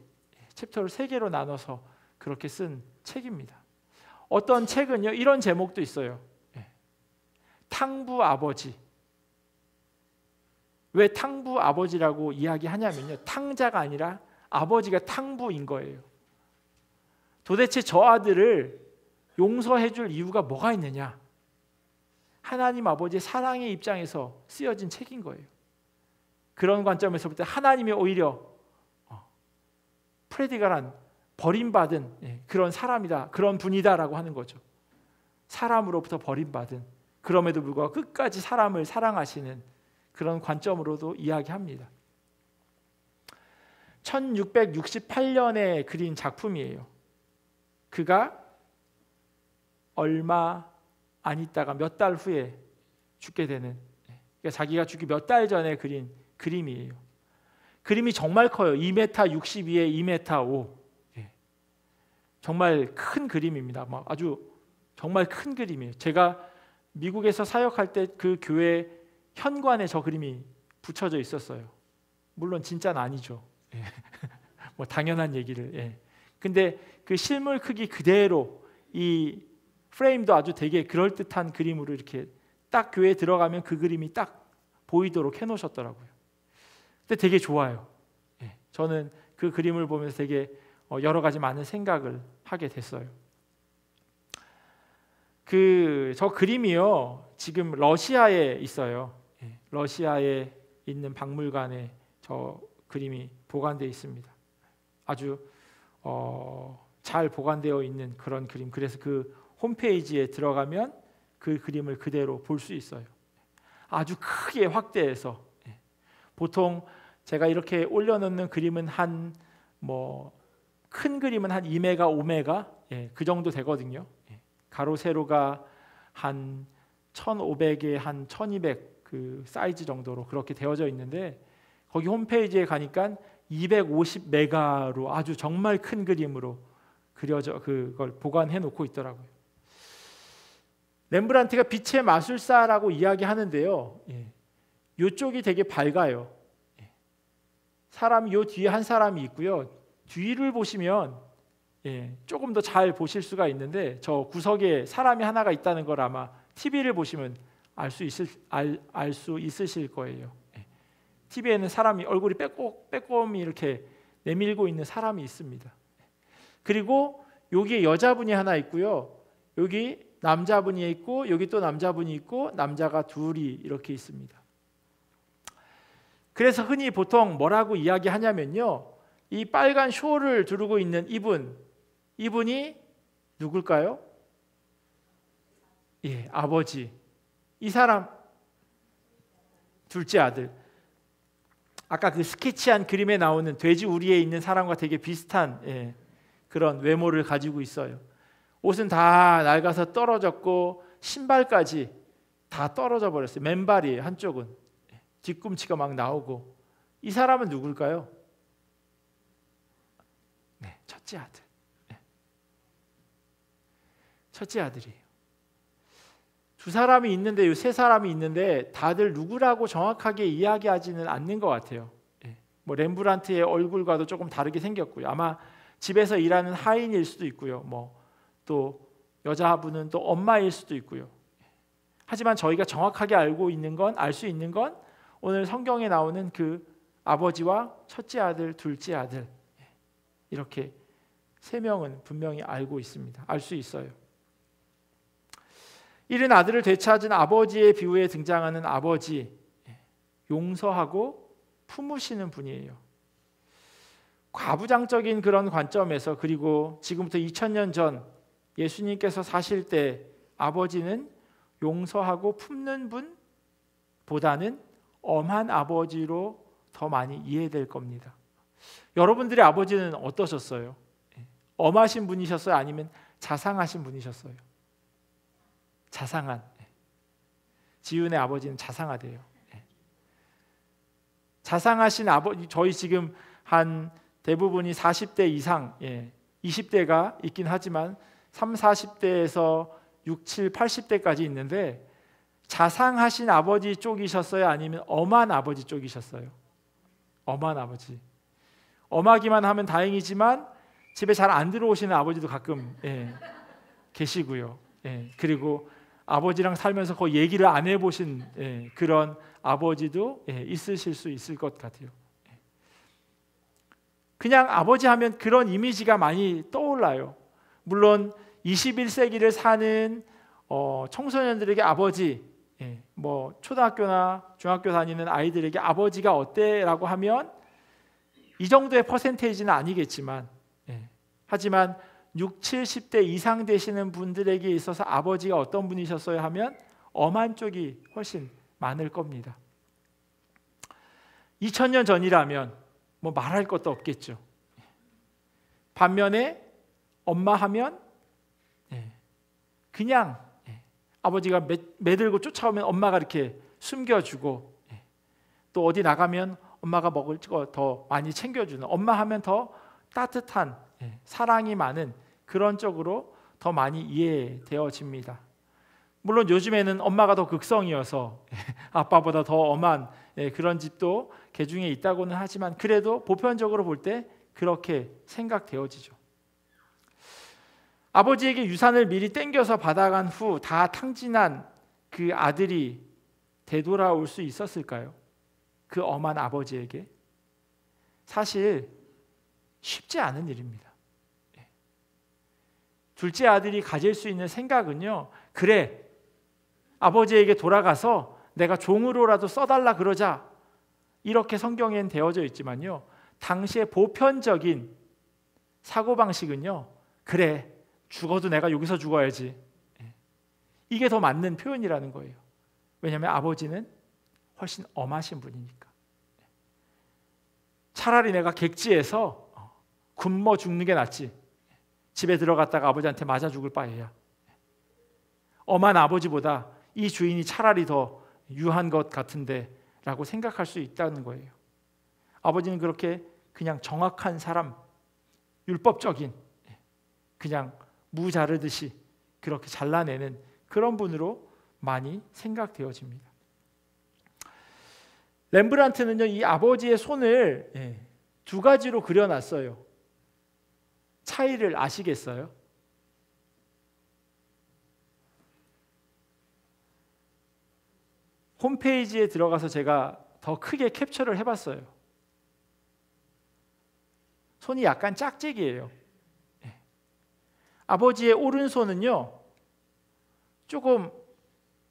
챕터를 3개로 나눠서 그렇게 쓴 책입니다. 어떤 책은요, 이런 제목도 있어요. 탕부 아버지. 왜 탕부 아버지라고 이야기하냐면요, 탕자가 아니라 아버지가 탕부인 거예요. 도대체 저 아들을 용서해 줄 이유가 뭐가 있느냐? 하나님 아버지의 사랑의 입장에서 쓰여진 책인 거예요. 그런 관점에서 볼 때 하나님이 오히려 프레디갈한 버림받은 그런 사람이다, 그런 분이다라고 하는 거죠. 사람으로부터 버림받은, 그럼에도 불구하고 끝까지 사람을 사랑하시는 그런 관점으로도 이야기합니다. 1668년에 그린 작품이에요. 그가 얼마 안 있다가 몇 달 후에 죽게 되는, 그러니까 자기가 죽기 몇 달 전에 그린 그림이에요. 그림이 정말 커요. 2m 62에 2m 5. 정말 큰 그림입니다. 아주 정말 큰 그림이에요. 제가 미국에서 사역할 때 그 교회 현관에 저 그림이 붙여져 있었어요. 물론 진짜는 아니죠. 뭐 당연한 얘기를. 근데 그 실물 크기 그대로 이 프레임도 아주 되게 그럴듯한 그림으로 이렇게 딱 교회에 들어가면 그 그림이 딱 보이도록 해놓으셨더라고요. 근데 되게 좋아요. 저는 그 그림을 보면서 되게 여러 가지 많은 생각을 하게 됐어요. 저 그림이요, 지금 러시아에 있어요. 러시아에 있는 박물관에 저 그림이 보관되어 있습니다. 아주 잘 보관되어 있는 그런 그림. 그래서 그 홈페이지에 들어가면 그 그림을 그대로 볼 수 있어요. 아주 크게 확대해서. 보통 제가 이렇게 올려놓는 그림은 큰 그림은 한 2메가 5메가 그 정도 되거든요. 가로 세로가 한 1500에 한 1200 그 사이즈 정도로 그렇게 되어져 있는데, 거기 홈페이지에 가니까 250메가로 아주 정말 큰 그림으로 그려져 그걸 보관해 놓고 있더라고요. 렘브란트가 빛의 마술사라고 이야기하는데요, 이쪽이 되게 밝아요. 사람이 요 뒤에 한 사람이 있고요. 뒤를 보시면 조금 더 잘 보실 수가 있는데, 저 구석에 사람이 하나가 있다는 걸 아마 TV를 보시면 알 수 있으실 거예요. TV에는 사람이 얼굴이 빼꼼히 이렇게 내밀고 있는 사람이 있습니다. 그리고 여기에 여자분이 하나 있고요, 여기 남자분이 있고, 여기 또 남자분이 있고, 남자가 둘이 이렇게 있습니다. 그래서 흔히 보통 뭐라고 이야기하냐면요, 이 빨간 쇼를 두르고 있는 이분이 누굴까요? 예, 아버지. 이 사람 둘째 아들. 아까 그 스케치한 그림에 나오는 돼지 우리에 있는 사람과 되게 비슷한 그런 외모를 가지고 있어요. 옷은 다 낡아서 떨어졌고 신발까지 다 떨어져 버렸어요. 맨발이에요. 한쪽은 뒤꿈치가 막 나오고. 이 사람은 누굴까요? 네, 첫째 아들. 첫째 아들이에요. 두 사람이 있는데, 세 사람이 있는데 다들 누구라고 정확하게 이야기하지는 않는 것 같아요. 뭐 렘브란트의 얼굴과도 조금 다르게 생겼고요. 아마 집에서 일하는 하인일 수도 있고요. 뭐 또 여자분은 또 엄마일 수도 있고요. 하지만 저희가 정확하게 알 수 있는 건 오늘 성경에 나오는 그 아버지와 첫째 아들, 둘째 아들, 이렇게 세 명은 분명히 알고 있습니다. 알 수 있어요. 잃은 아들을 되찾은 아버지의 비유에 등장하는 아버지, 용서하고 품으시는 분이에요. 과부장적인 그런 관점에서, 그리고 지금부터 2000년 전 예수님께서 사실 때 아버지는 용서하고 품는 분보다는 엄한 아버지로 더 많이 이해될 겁니다. 여러분들의 아버지는 어떠셨어요? 엄하신 분이셨어요? 아니면 자상하신 분이셨어요? 자상한. 지훈의 아버지는 자상하대요. 자상하신 아버지, 저희 지금 한 대부분이 40대 이상, 20대가 있긴 하지만 30, 40대에서 60, 7, 80대까지 있는데, 자상하신 아버지 쪽이셨어요? 아니면 엄한 아버지 쪽이셨어요? 엄한 아버지. 엄하기만 하면 다행이지만 집에 잘 안 들어오시는 아버지도 가끔 계시고요. 그리고 아버지랑 살면서 거의 얘기를 안 해보신 그런 아버지도 있으실 수 있을 것 같아요. 그냥 아버지 하면 그런 이미지가 많이 떠올라요. 물론 21세기를 사는 청소년들에게 아버지, 뭐 초등학교나 중학교 다니는 아이들에게 아버지가 어때라고 하면 이 정도의 퍼센테이지는 아니겠지만, 하지만 6, 70대 이상 되시는 분들에게 있어서 아버지가 어떤 분이셨어요 하면 엄한 쪽이 훨씬 많을 겁니다. 2000년 전이라면 뭐 말할 것도 없겠죠. 반면에 엄마 하면 그냥 아버지가 매들고 쫓아오면 엄마가 이렇게 숨겨주고, 또 어디 나가면 엄마가 먹을 거 더 많이 챙겨주는, 엄마 하면 더 따뜻한, 사랑이 많은 그런 쪽으로 더 많이 이해되어집니다. 물론 요즘에는 엄마가 더 극성이어서 아빠보다 더 엄한 그런 집도 개중에 있다고는 하지만, 그래도 보편적으로 볼 때 그렇게 생각되어지죠. 아버지에게 유산을 미리 땡겨서 받아간 후 다 탕진한 그 아들이 되돌아올 수 있었을까요? 그 엄한 아버지에게? 사실 쉽지 않은 일입니다. 둘째 아들이 가질 수 있는 생각은요, 그래, 아버지에게 돌아가서 내가 종으로라도 써달라 그러자, 이렇게 성경엔 되어져 있지만요, 당시의 보편적인 사고방식은요, 그래, 죽어도 내가 여기서 죽어야지, 이게 더 맞는 표현이라는 거예요. 왜냐하면 아버지는 훨씬 엄하신 분이니까. 차라리 내가 객지에서 굶어 죽는 게 낫지, 집에 들어갔다가 아버지한테 맞아 죽을 바에야. 엄한 아버지보다 이 주인이 차라리 더 유한 것 같은데 라고 생각할 수 있다는 거예요. 아버지는 그렇게 그냥 정확한 사람, 율법적인, 그냥 무 자르듯이 그렇게 잘라내는 그런 분으로 많이 생각되어집니다. 렘브란트는요, 이 아버지의 손을 두 가지로 그려놨어요. 차이를 아시겠어요? 홈페이지에 들어가서 제가 더 크게 캡처를 해봤어요. 손이 약간 짝짝이에요. 아버지의 오른손은요, 조금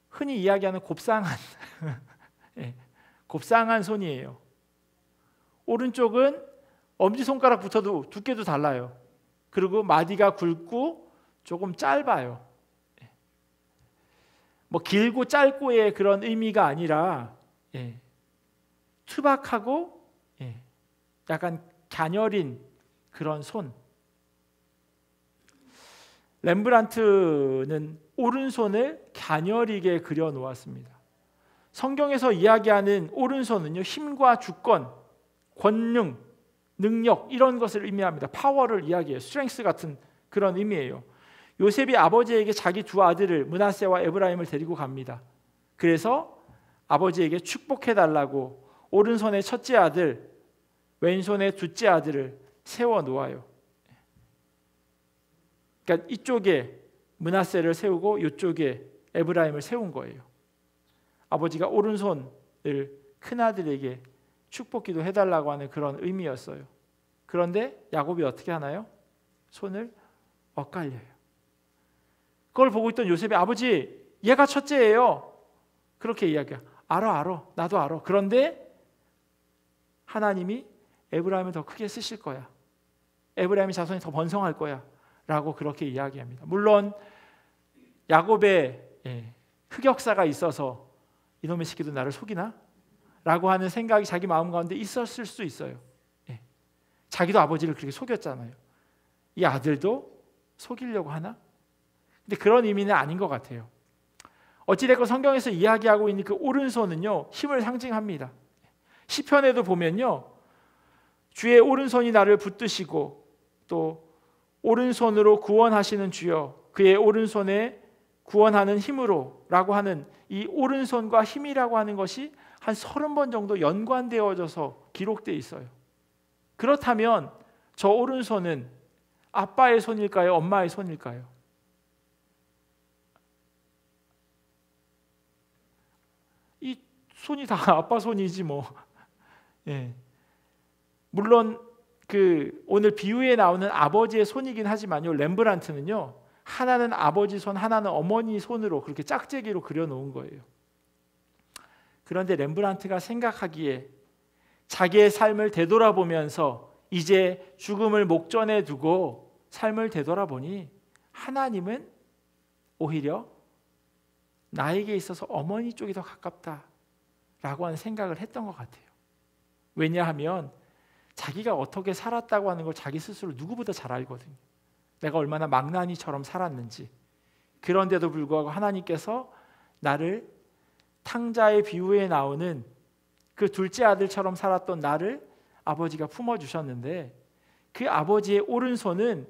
흔히 이야기하는 곱상한 곱상한 손이에요. 오른쪽은 엄지손가락부터도 두께도 달라요. 그리고 마디가 굵고 조금 짧아요. 뭐 길고 짧고의 그런 의미가 아니라 투박하고 약간 갸녀린 그런 손. 렘브란트는 오른손을 갸녀리게 그려 놓았습니다. 성경에서 이야기하는 오른손은요, 힘과 주권, 권능, 능력 이런 것을 의미합니다. 파워를 이야기해요. 스트렝스 같은 그런 의미예요. 요셉이 아버지에게 자기 두 아들을 므낫세와 에브라임을 데리고 갑니다. 그래서 아버지에게 축복해 달라고 오른손의 첫째 아들, 왼손의 둘째 아들을 세워 놓아요. 그러니까 이쪽에 므낫세를 세우고 이쪽에 에브라임을 세운 거예요. 아버지가 오른손을 큰아들에게 축복기도 해달라고 하는 그런 의미였어요. 그런데 야곱이 어떻게 하나요? 손을 엇갈려요. 그걸 보고 있던 요셉이 아버지 얘가 첫째예요. 그렇게 이야기해요. 알아 나도 알아. 그런데 하나님이 에브라임을 더 크게 쓰실 거야. 에브라임의 자손이 더 번성할 거야 라고 그렇게 이야기합니다. 물론 야곱의 흑역사가 있어서 이놈의 새끼도 나를 속이나? 라고 하는 생각이 자기 마음 가운데 있었을 수 있어요. 자기도 아버지를 그렇게 속였잖아요. 이 아들도 속이려고 하나? 근데 그런 의미는 아닌 것 같아요. 어찌됐건 성경에서 이야기하고 있는 그 오른손은요, 힘을 상징합니다. 시편에도 보면요, 주의 오른손이 나를 붙드시고 또 오른손으로 구원하시는 주여, 그의 오른손에 구원하는 힘으로 라고 하는 이 오른손과 힘이라고 하는 것이 한 30번 정도 연관되어져서 기록되어 있어요. 그렇다면 저 오른손은 아빠의 손일까요? 엄마의 손일까요? 이 손이 다 아빠 손이지 뭐. 물론 그 오늘 비유에 나오는 아버지의 손이긴 하지만요, 렘브란트는요, 하나는 아버지 손, 하나는 어머니 손으로 그렇게 짝재기로 그려놓은 거예요. 그런데 렘브란트가 생각하기에 자기의 삶을 되돌아보면서 이제 죽음을 목전에 두고 삶을 되돌아보니 하나님은 오히려 나에게 있어서 어머니 쪽이 더 가깝다라고 하는 생각을 했던 것 같아요. 왜냐하면 자기가 어떻게 살았다고 하는 걸 자기 스스로 누구보다 잘 알거든요. 내가 얼마나 망나니처럼 살았는지. 그런데도 불구하고 하나님께서 나를 탕자의 비유에 나오는 그 둘째 아들처럼 살았던 나를 아버지가 품어주셨는데 그 아버지의 오른손은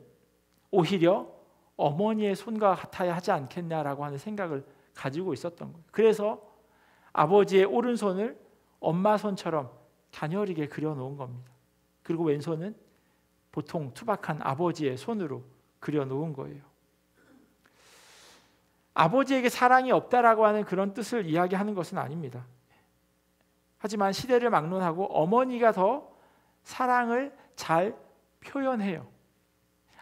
오히려 어머니의 손과 같아야 하지 않겠냐라고 하는 생각을 가지고 있었던 거예요. 그래서 아버지의 오른손을 엄마 손처럼 가녀리게 그려놓은 겁니다. 그리고 왼손은 보통 투박한 아버지의 손으로 그려놓은 거예요. 아버지에게 사랑이 없다라고 하는 그런 뜻을 이야기하는 것은 아닙니다. 하지만 시대를 막론하고 어머니가 더 사랑을 잘 표현해요.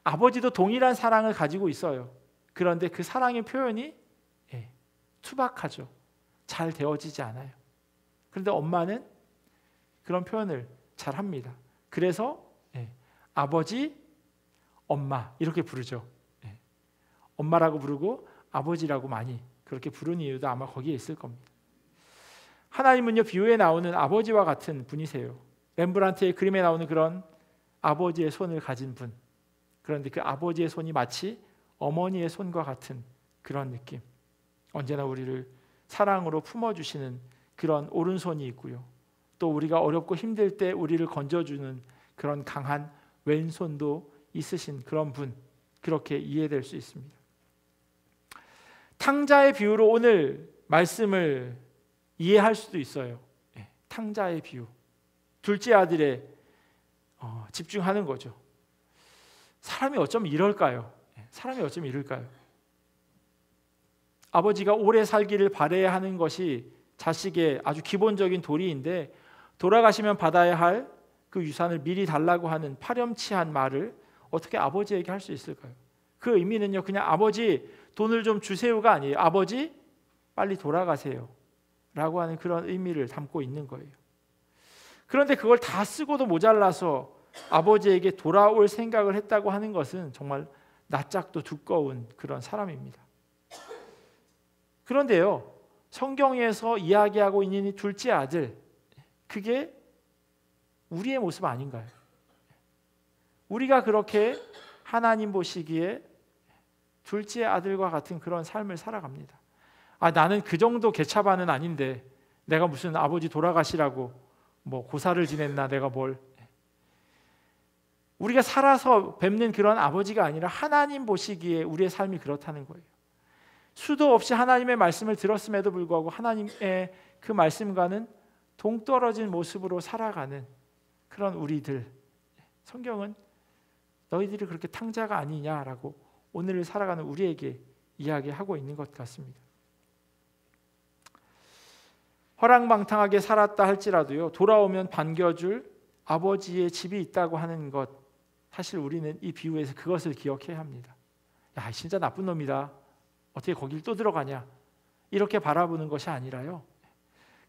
아버지도 동일한 사랑을 가지고 있어요. 그런데 그 사랑의 표현이 투박하죠. 잘 되어지지 않아요. 그런데 엄마는 그런 표현을 잘 합니다. 그래서 아버지, 엄마 이렇게 부르죠. 엄마라고 부르고 아버지라고 많이 그렇게 부르는 이유도 아마 거기에 있을 겁니다. 하나님은요, 비유에 나오는 아버지와 같은 분이세요. 렘브란트의 그림에 나오는 그런 아버지의 손을 가진 분. 그런데 그 아버지의 손이 마치 어머니의 손과 같은 그런 느낌. 언제나 우리를 사랑으로 품어주시는 그런 오른손이 있고요. 또 우리가 어렵고 힘들 때 우리를 건져주는 그런 강한 왼손도 있으신 그런 분. 그렇게 이해될 수 있습니다. 탕자의 비유로 오늘 말씀을 이해할 수도 있어요. 탕자의 비유. 둘째 아들에 집중하는 거죠. 사람이 어쩜 이럴까요? 사람이 어쩜 이럴까요? 아버지가 오래 살기를 바라야 하는 것이 자식의 아주 기본적인 도리인데 돌아가시면 받아야 할 그 유산을 미리 달라고 하는 파렴치한 말을 어떻게 아버지에게 할 수 있을까요? 그 의미는요, 그냥 아버지 돈을 좀 주세요가 아니에요. 아버지 빨리 돌아가세요 라고 하는 그런 의미를 담고 있는 거예요. 그런데 그걸 다 쓰고도 모자라서 아버지에게 돌아올 생각을 했다고 하는 것은 정말 낯짝도 두꺼운 그런 사람입니다. 그런데요, 성경에서 이야기하고 있는 이 둘째 아들, 그게 우리의 모습 아닌가요? 우리가 그렇게 하나님 보시기에 둘째 아들과 같은 그런 삶을 살아갑니다. 나는 그 정도 개차반은 아닌데 내가 무슨 아버지 돌아가시라고 뭐 고사를 지냈나, 내가 뭘. 우리가 살아서 뵙는 그런 아버지가 아니라 하나님 보시기에 우리의 삶이 그렇다는 거예요. 수도 없이 하나님의 말씀을 들었음에도 불구하고 하나님의 그 말씀과는 동떨어진 모습으로 살아가는 그런 우리들, 성경은 너희들이 그렇게 탕자가 아니냐라고 오늘을 살아가는 우리에게 이야기하고 있는 것 같습니다. 허랑방탕하게 살았다 할지라도요, 돌아오면 반겨줄 아버지의 집이 있다고 하는 것, 사실 우리는 이 비유에서 그것을 기억해야 합니다. 야, 진짜 나쁜 놈이다, 어떻게 거길 또 들어가냐, 이렇게 바라보는 것이 아니라요,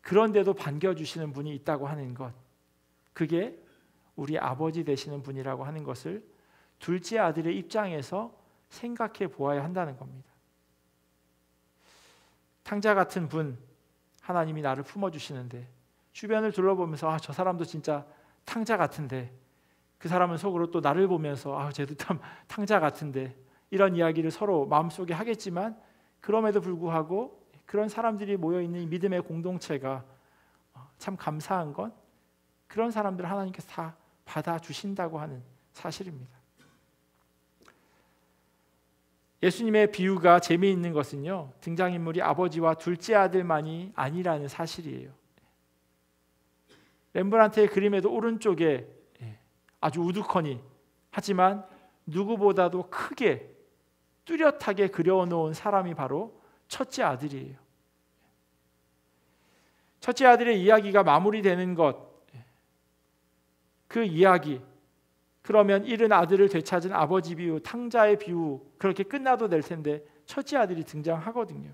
그런데도 반겨주시는 분이 있다고 하는 것, 그게 우리 아버지 되시는 분이라고 하는 것을 둘째 아들의 입장에서 생각해 보아야 한다는 겁니다. 탕자 같은 분, 하나님이 나를 품어주시는데 주변을 둘러보면서 저 사람도 진짜 탕자 같은데, 그 사람은 속으로 또 나를 보면서 쟤도 참 탕자 같은데, 이런 이야기를 서로 마음속에 하겠지만, 그럼에도 불구하고 그런 사람들이 모여있는 이 믿음의 공동체가 참 감사한 건 그런 사람들을 하나님께서 다 받아주신다고 하는 사실입니다. 예수님의 비유가 재미있는 것은요, 등장인물이 아버지와 둘째 아들만이 아니라는 사실이에요. 렘브란트의 그림에도 오른쪽에 아주 우두커니 하지만 누구보다도 크게 뚜렷하게 그려놓은 사람이 바로 첫째 아들이에요. 첫째 아들의 이야기가 마무리되는 것, 그 이야기, 그러면 잃은 아들을 되찾은 아버지 비유, 탕자의 비유, 그렇게 끝나도 될 텐데 첫째 아들이 등장하거든요.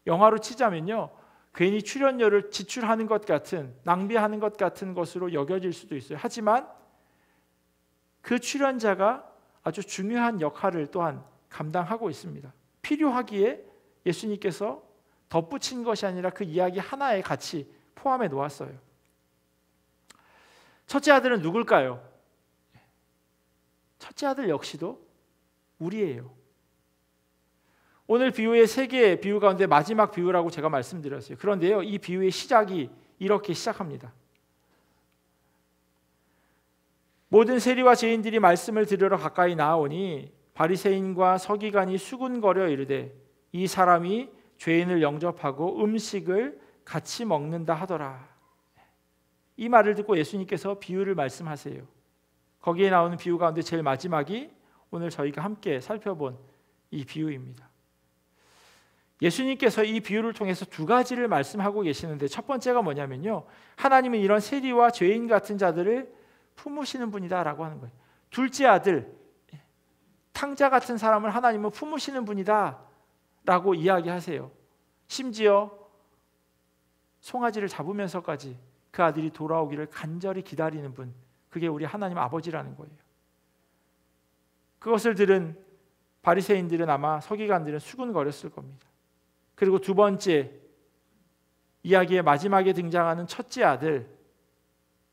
영화로 치자면요, 괜히 출연료를 지출하는 것 같은, 낭비하는 것 같은 것으로 여겨질 수도 있어요. 하지만 그 출연자가 아주 중요한 역할을 또한 감당하고 있습니다. 필요하기에 예수님께서 덧붙인 것이 아니라 그 이야기 하나에 같이 포함해 놓았어요. 첫째 아들은 누굴까요? 첫째 아들 역시도 우리예요. 오늘 비유의 세 개의 비유 가운데 마지막 비유라고 제가 말씀드렸어요. 그런데요, 이 비유의 시작이 이렇게 시작합니다. 모든 세리와 죄인들이 말씀을 들으러 가까이 나아오니 바리새인과 서기관이 수군거려 이르되 이 사람이 죄인을 영접하고 음식을 같이 먹는다 하더라. 이 말을 듣고 예수님께서 비유를 말씀하세요. 거기에 나오는 비유 가운데 제일 마지막이 오늘 저희가 함께 살펴본 이 비유입니다. 예수님께서 이 비유를 통해서 두 가지를 말씀하고 계시는데, 첫 번째가 뭐냐면요, 하나님은 이런 세리와 죄인 같은 자들을 품으시는 분이다라고 하는 거예요. 둘째 아들, 탕자 같은 사람을 하나님은 품으시는 분이다라고 이야기하세요. 심지어 송아지를 잡으면서까지 그 아들이 돌아오기를 간절히 기다리는 분, 그게 우리 하나님 아버지라는 거예요. 그것을 들은 바리새인들은 아마 서기관들은 수군거렸을 겁니다. 그리고 두 번째, 이야기의 마지막에 등장하는 첫째 아들,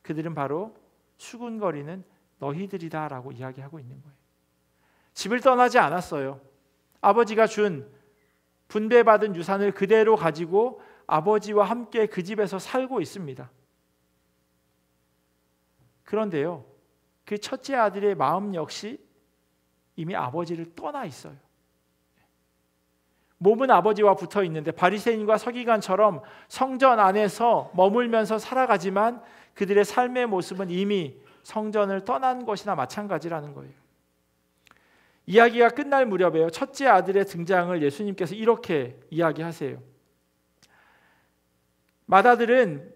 그들은 바로 수군거리는 너희들이다라고 이야기하고 있는 거예요. 집을 떠나지 않았어요. 아버지가 준 분배받은 유산을 그대로 가지고 아버지와 함께 그 집에서 살고 있습니다. 그런데요, 그 첫째 아들의 마음 역시 이미 아버지를 떠나 있어요. 몸은 아버지와 붙어 있는데 바리새인과 서기관처럼 성전 안에서 머물면서 살아가지만 그들의 삶의 모습은 이미 성전을 떠난 것이나 마찬가지라는 거예요. 이야기가 끝날 무렵에요, 첫째 아들의 등장을 예수님께서 이렇게 이야기하세요. 맏아들은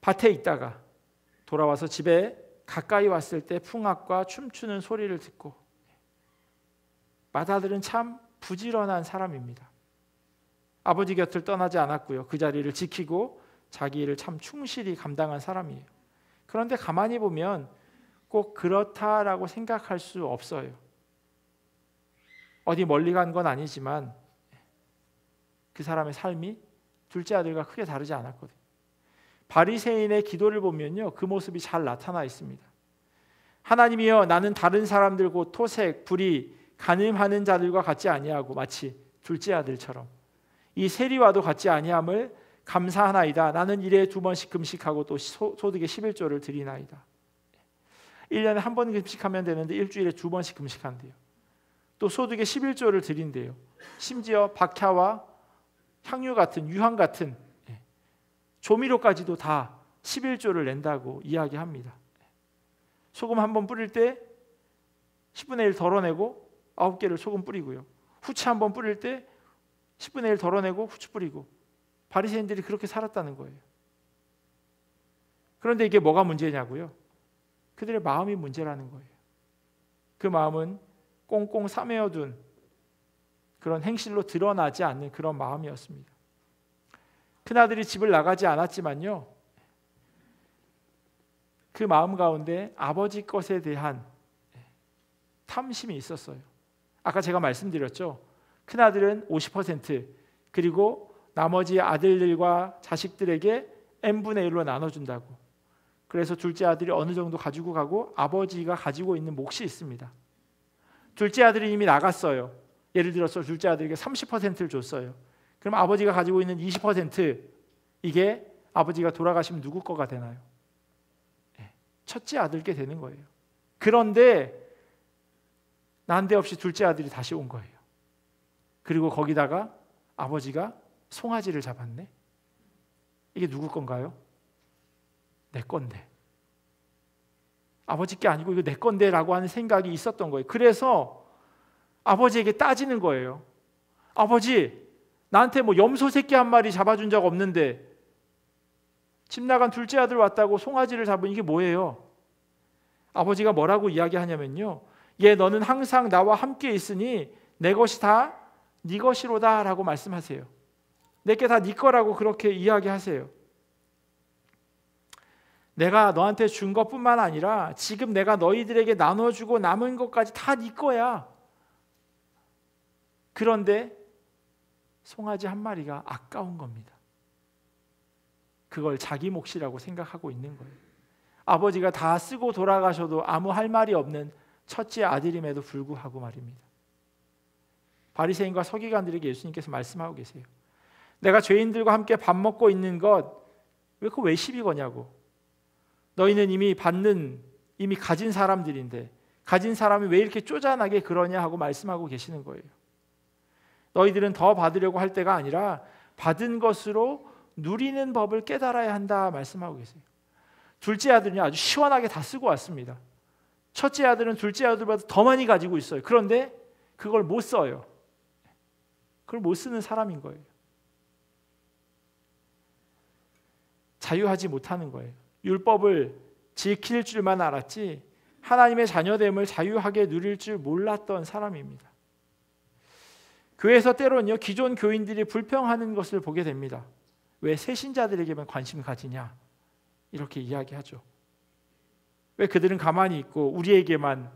밭에 있다가 돌아와서 집에 가까이 왔을 때 풍악과 춤추는 소리를 듣고, 맏아들은 참 부지런한 사람입니다. 아버지 곁을 떠나지 않았고요, 그 자리를 지키고 자기 일을 참 충실히 감당한 사람이에요. 그런데 가만히 보면 꼭 그렇다라고 생각할 수 없어요. 어디 멀리 간 건 아니지만 그 사람의 삶이 둘째 아들과 크게 다르지 않았거든요. 바리새인의 기도를 보면요, 그 모습이 잘 나타나 있습니다. 하나님이여, 나는 다른 사람들 곧 토색, 불의, 간음하는 자들과 같지 아니하고 마치 둘째 아들처럼 이 세리와도 같지 아니함을 감사하나이다. 나는 일에 2번씩 금식하고 또 소득의 11조를 드리나이다. 1년에 1번 금식하면 되는데 일주일에 2번씩 금식한대요. 또 소득의 11조를 드린대요. 심지어 박향과 향유 같은, 유황 같은 조미료까지도 다 11조를 낸다고 이야기합니다. 소금 한번 뿌릴 때 10분의 1 덜어내고 9개를 소금 뿌리고요. 후추 한번 뿌릴 때 10분의 1 덜어내고 후추 뿌리고. 바리새인들이 그렇게 살았다는 거예요. 그런데 이게 뭐가 문제냐고요? 그들의 마음이 문제라는 거예요. 그 마음은 꽁꽁 싸매어둔 그런 행실로 드러나지 않는 그런 마음이었습니다. 큰아들이 집을 나가지 않았지만요, 그 마음 가운데 아버지 것에 대한 탐심이 있었어요. 아까 제가 말씀드렸죠. 큰아들은 50%, 그리고 나머지 아들들과 자식들에게 n분의 1로 나눠준다고. 그래서 둘째 아들이 어느 정도 가지고 가고 아버지가 가지고 있는 몫이 있습니다. 둘째 아들이 이미 나갔어요. 예를 들어서 둘째 아들에게 30%를 줬어요. 그럼 아버지가 가지고 있는 20%, 이게 아버지가 돌아가시면 누구 거가 되나요? 첫째 아들께 되는 거예요. 그런데 난데없이 둘째 아들이 다시 온 거예요. 그리고 거기다가 아버지가 송아지를 잡았네. 이게 누구 건가요? 내 건데. 아버지 게 아니고 이거 내 건데 라고 하는 생각이 있었던 거예요. 그래서 아버지에게 따지는 거예요. 아버지, 나한테 뭐 염소 새끼 한 마리 잡아준 적 없는데 집 나간 둘째 아들 왔다고 송아지를 잡은 이게 뭐예요? 아버지가 뭐라고 이야기하냐면요, 얘 너는 항상 나와 함께 있으니 내 것이 다 네 것이로다 라고 말씀하세요. 내게 다 네 거라고 그렇게 이야기하세요. 내가 너한테 준 것뿐만 아니라 지금 내가 너희들에게 나눠주고 남은 것까지 다 네 거야. 그런데 송아지 한 마리가 아까운 겁니다. 그걸 자기 몫이라고 생각하고 있는 거예요. 아버지가 다 쓰고 돌아가셔도 아무 할 말이 없는 첫째 아들임에도 불구하고 말입니다. 바리새인과 서기관들에게 예수님께서 말씀하고 계세요. 내가 죄인들과 함께 밥 먹고 있는 것 왜 시비 거냐고. 너희는 이미 가진 사람들인데 가진 사람이 왜 이렇게 쪼잔하게 그러냐 하고 말씀하고 계시는 거예요. 너희들은 더 받으려고 할 때가 아니라 받은 것으로 누리는 법을 깨달아야 한다 말씀하고 계세요. 둘째 아들은 아주 시원하게 다 쓰고 왔습니다. 첫째 아들은 둘째 아들보다 더 많이 가지고 있어요. 그런데 그걸 못 써요. 그걸 못 쓰는 사람인 거예요. 자유하지 못하는 거예요. 율법을 지킬 줄만 알았지 하나님의 자녀됨을 자유하게 누릴 줄 몰랐던 사람입니다. 교회에서 때로는요, 기존 교인들이 불평하는 것을 보게 됩니다. 왜 새신자들에게만 관심 가지냐 이렇게 이야기하죠. 왜 그들은 가만히 있고 우리에게만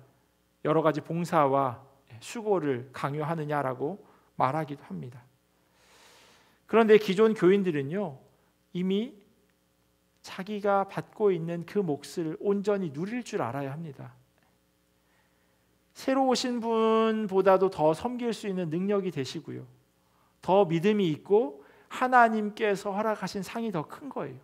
여러 가지 봉사와 수고를 강요하느냐라고 말하기도 합니다. 그런데 기존 교인들은요, 이미 자기가 받고 있는 그 몫을 온전히 누릴 줄 알아야 합니다. 새로 오신 분보다도 더 섬길 수 있는 능력이 되시고요, 더 믿음이 있고 하나님께서 허락하신 상이 더 큰 거예요.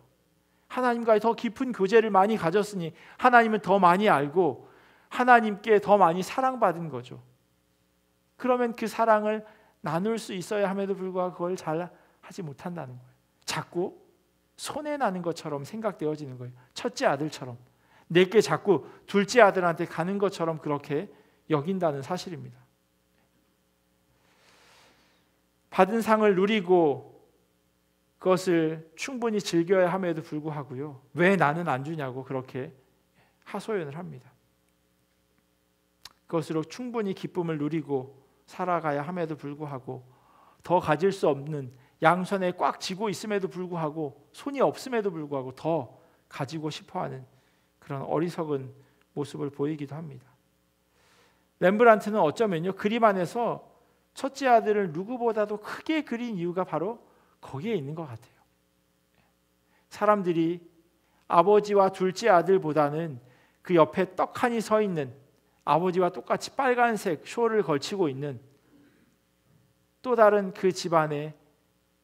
하나님과의 더 깊은 교제를 많이 가졌으니 하나님은 더 많이 알고 하나님께 더 많이 사랑받은 거죠. 그러면 그 사랑을 나눌 수 있어야 함에도 불구하고 그걸 잘 하지 못한다는 거예요. 자꾸 손해나는 것처럼 생각되어지는 거예요. 첫째 아들처럼 내게 자꾸 둘째 아들한테 가는 것처럼 그렇게 여긴다는 사실입니다. 받은 상을 누리고 그것을 충분히 즐겨야 함에도 불구하고요, 왜 나는 안 주냐고 그렇게 하소연을 합니다. 그것으로 충분히 기쁨을 누리고 살아가야 함에도 불구하고 더 가질 수 없는 양손에 꽉 쥐고 있음에도 불구하고 손이 없음에도 불구하고 더 가지고 싶어하는 그런 어리석은 모습을 보이기도 합니다. 렘브란트는 어쩌면요, 그림 안에서 첫째 아들을 누구보다도 크게 그린 이유가 바로 거기에 있는 것 같아요. 사람들이 아버지와 둘째 아들보다는 그 옆에 떡하니 서 있는, 아버지와 똑같이 빨간색 숄을 걸치고 있는 또 다른 그 집안의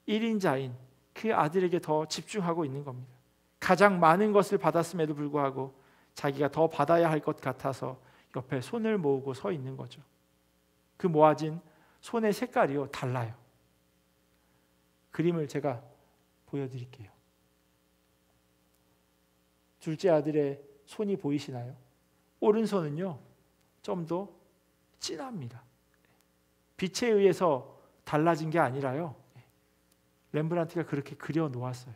1인자인 그 아들에게 더 집중하고 있는 겁니다. 가장 많은 것을 받았음에도 불구하고 자기가 더 받아야 할 것 같아서 옆에 손을 모으고 서 있는 거죠. 그 모아진 손의 색깔이요, 달라요. 그림을 제가 보여드릴게요. 둘째 아들의 손이 보이시나요? 오른손은요, 좀 더 진합니다. 빛에 의해서 달라진 게 아니라요, 렘브란트가 그렇게 그려 놓았어요.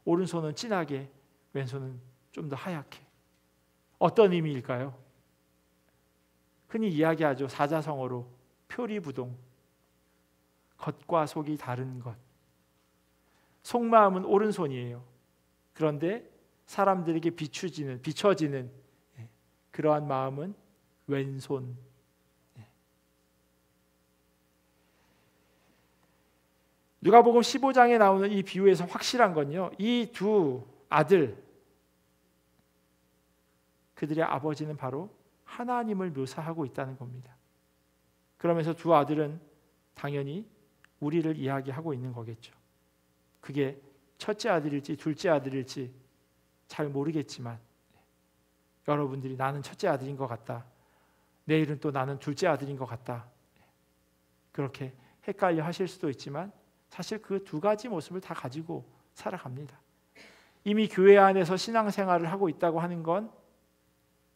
오른손은 진하게, 왼손은 좀 더 하얗게. 어떤 의미일까요? 흔히 이야기하죠. 사자성어로 표리부동, 겉과 속이 다른 것. 속마음은 오른손이에요. 그런데 사람들에게 비춰지는 그러한 마음은 왼손. 누가복음 15장에 나오는 이 비유에서 확실한 건요, 이 두 아들, 그들의 아버지는 바로 하나님을 묘사하고 있다는 겁니다. 그러면서 두 아들은 당연히 우리를 이야기하고 있는 거겠죠. 그게 첫째 아들일지 둘째 아들일지 잘 모르겠지만 여러분들이 나는 첫째 아들인 것 같다, 내일은 또 나는 둘째 아들인 것 같다, 그렇게 헷갈려 하실 수도 있지만 사실 그 두 가지 모습을 다 가지고 살아갑니다. 이미 교회 안에서 신앙생활을 하고 있다고 하는 건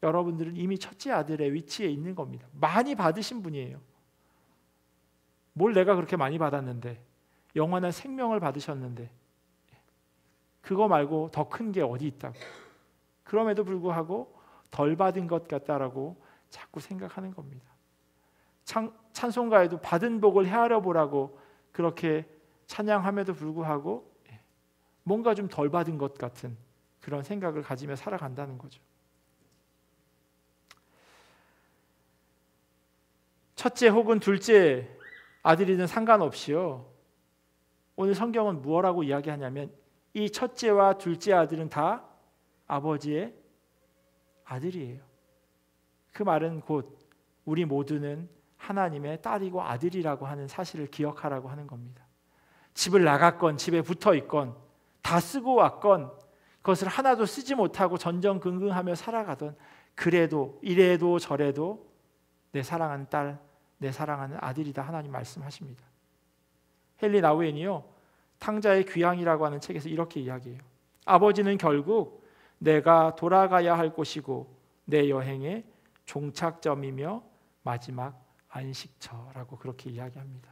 여러분들은 이미 첫째 아들의 위치에 있는 겁니다. 많이 받으신 분이에요. 뭘 내가 그렇게 많이 받았는데, 영원한 생명을 받으셨는데 그거 말고 더 큰 게 어디 있다고. 그럼에도 불구하고 덜 받은 것 같다라고 자꾸 생각하는 겁니다. 찬송가에도 받은 복을 헤아려 보라고 그렇게 찬양함에도 불구하고 뭔가 좀 덜 받은 것 같은 그런 생각을 가지며 살아간다는 거죠. 첫째 혹은 둘째 아들이든 상관없이요, 오늘 성경은 무엇라고 이야기하냐면 이 첫째와 둘째 아들은 다 아버지의 아들이에요. 그 말은 곧 우리 모두는 하나님의 딸이고 아들이라고 하는 사실을 기억하라고 하는 겁니다. 집을 나갔건 집에 붙어 있건 다 쓰고 왔건 그것을 하나도 쓰지 못하고 전전긍긍하며 살아가던, 그래도 이래도 저래도 내 사랑하는 딸, 내 사랑하는 아들이다 하나님 말씀하십니다. 헨리 나우엔이요, 탕자의 귀향이라고 하는 책에서 이렇게 이야기해요. 아버지는 결국 내가 돌아가야 할 곳이고 내 여행의 종착점이며 마지막 안식처라고 그렇게 이야기합니다.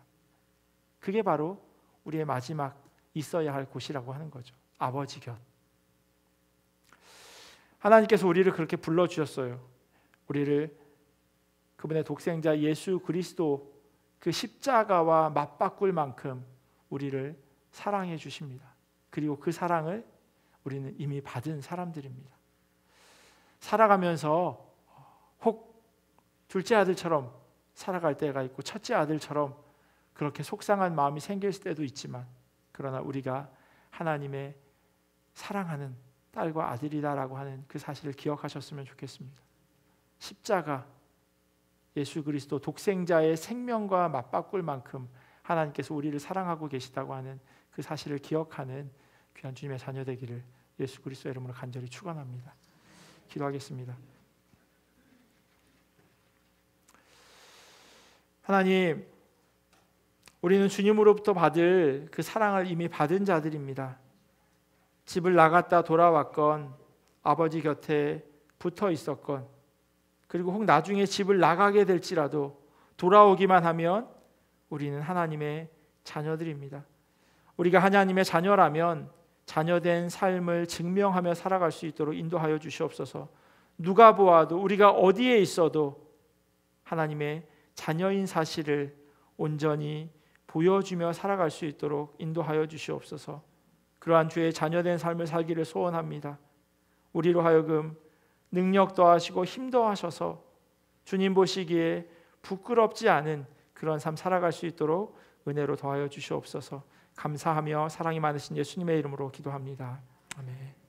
그게 바로 우리의 마지막 있어야 할 곳이라고 하는 거죠. 아버지 곁. 하나님께서 우리를 그렇게 불러주셨어요. 우리를 그분의 독생자 예수 그리스도 그 십자가와 맞바꿀 만큼 우리를 사랑해 주십니다. 그리고 그 사랑을 우리는 이미 받은 사람들입니다. 살아가면서 혹 둘째 아들처럼 살아갈 때가 있고 첫째 아들처럼 그렇게 속상한 마음이 생길 때도 있지만, 그러나 우리가 하나님의 사랑하는 딸과 아들이다라고 하는 그 사실을 기억하셨으면 좋겠습니다. 십자가, 예수 그리스도 독생자의 생명과 맞바꿀 만큼 하나님께서 우리를 사랑하고 계시다고 하는 그 사실을 기억하는 귀한 주님의 자녀 되기를 예수 그리스도의 이름으로 간절히 축원합니다. 기도하겠습니다. 하나님, 우리는 주님으로부터 받을 그 사랑을 이미 받은 자들입니다. 집을 나갔다 돌아왔건 아버지 곁에 붙어 있었건, 그리고 혹 나중에 집을 나가게 될지라도 돌아오기만 하면 우리는 하나님의 자녀들입니다. 우리가 하나님의 자녀라면 자녀된 삶을 증명하며 살아갈 수 있도록 인도하여 주시옵소서. 누가 보아도 우리가 어디에 있어도 하나님의 자녀인 사실을 온전히 보여주며 살아갈 수 있도록 인도하여 주시옵소서. 그러한 주의 자녀된 삶을 살기를 소원합니다. 우리로 하여금 능력 더하시고 힘 더하셔서 주님 보시기에 부끄럽지 않은 그런 삶 살아갈 수 있도록 은혜로 더하여 주시옵소서. 감사하며 사랑이 많으신 예수님의 이름으로 기도합니다. 아멘.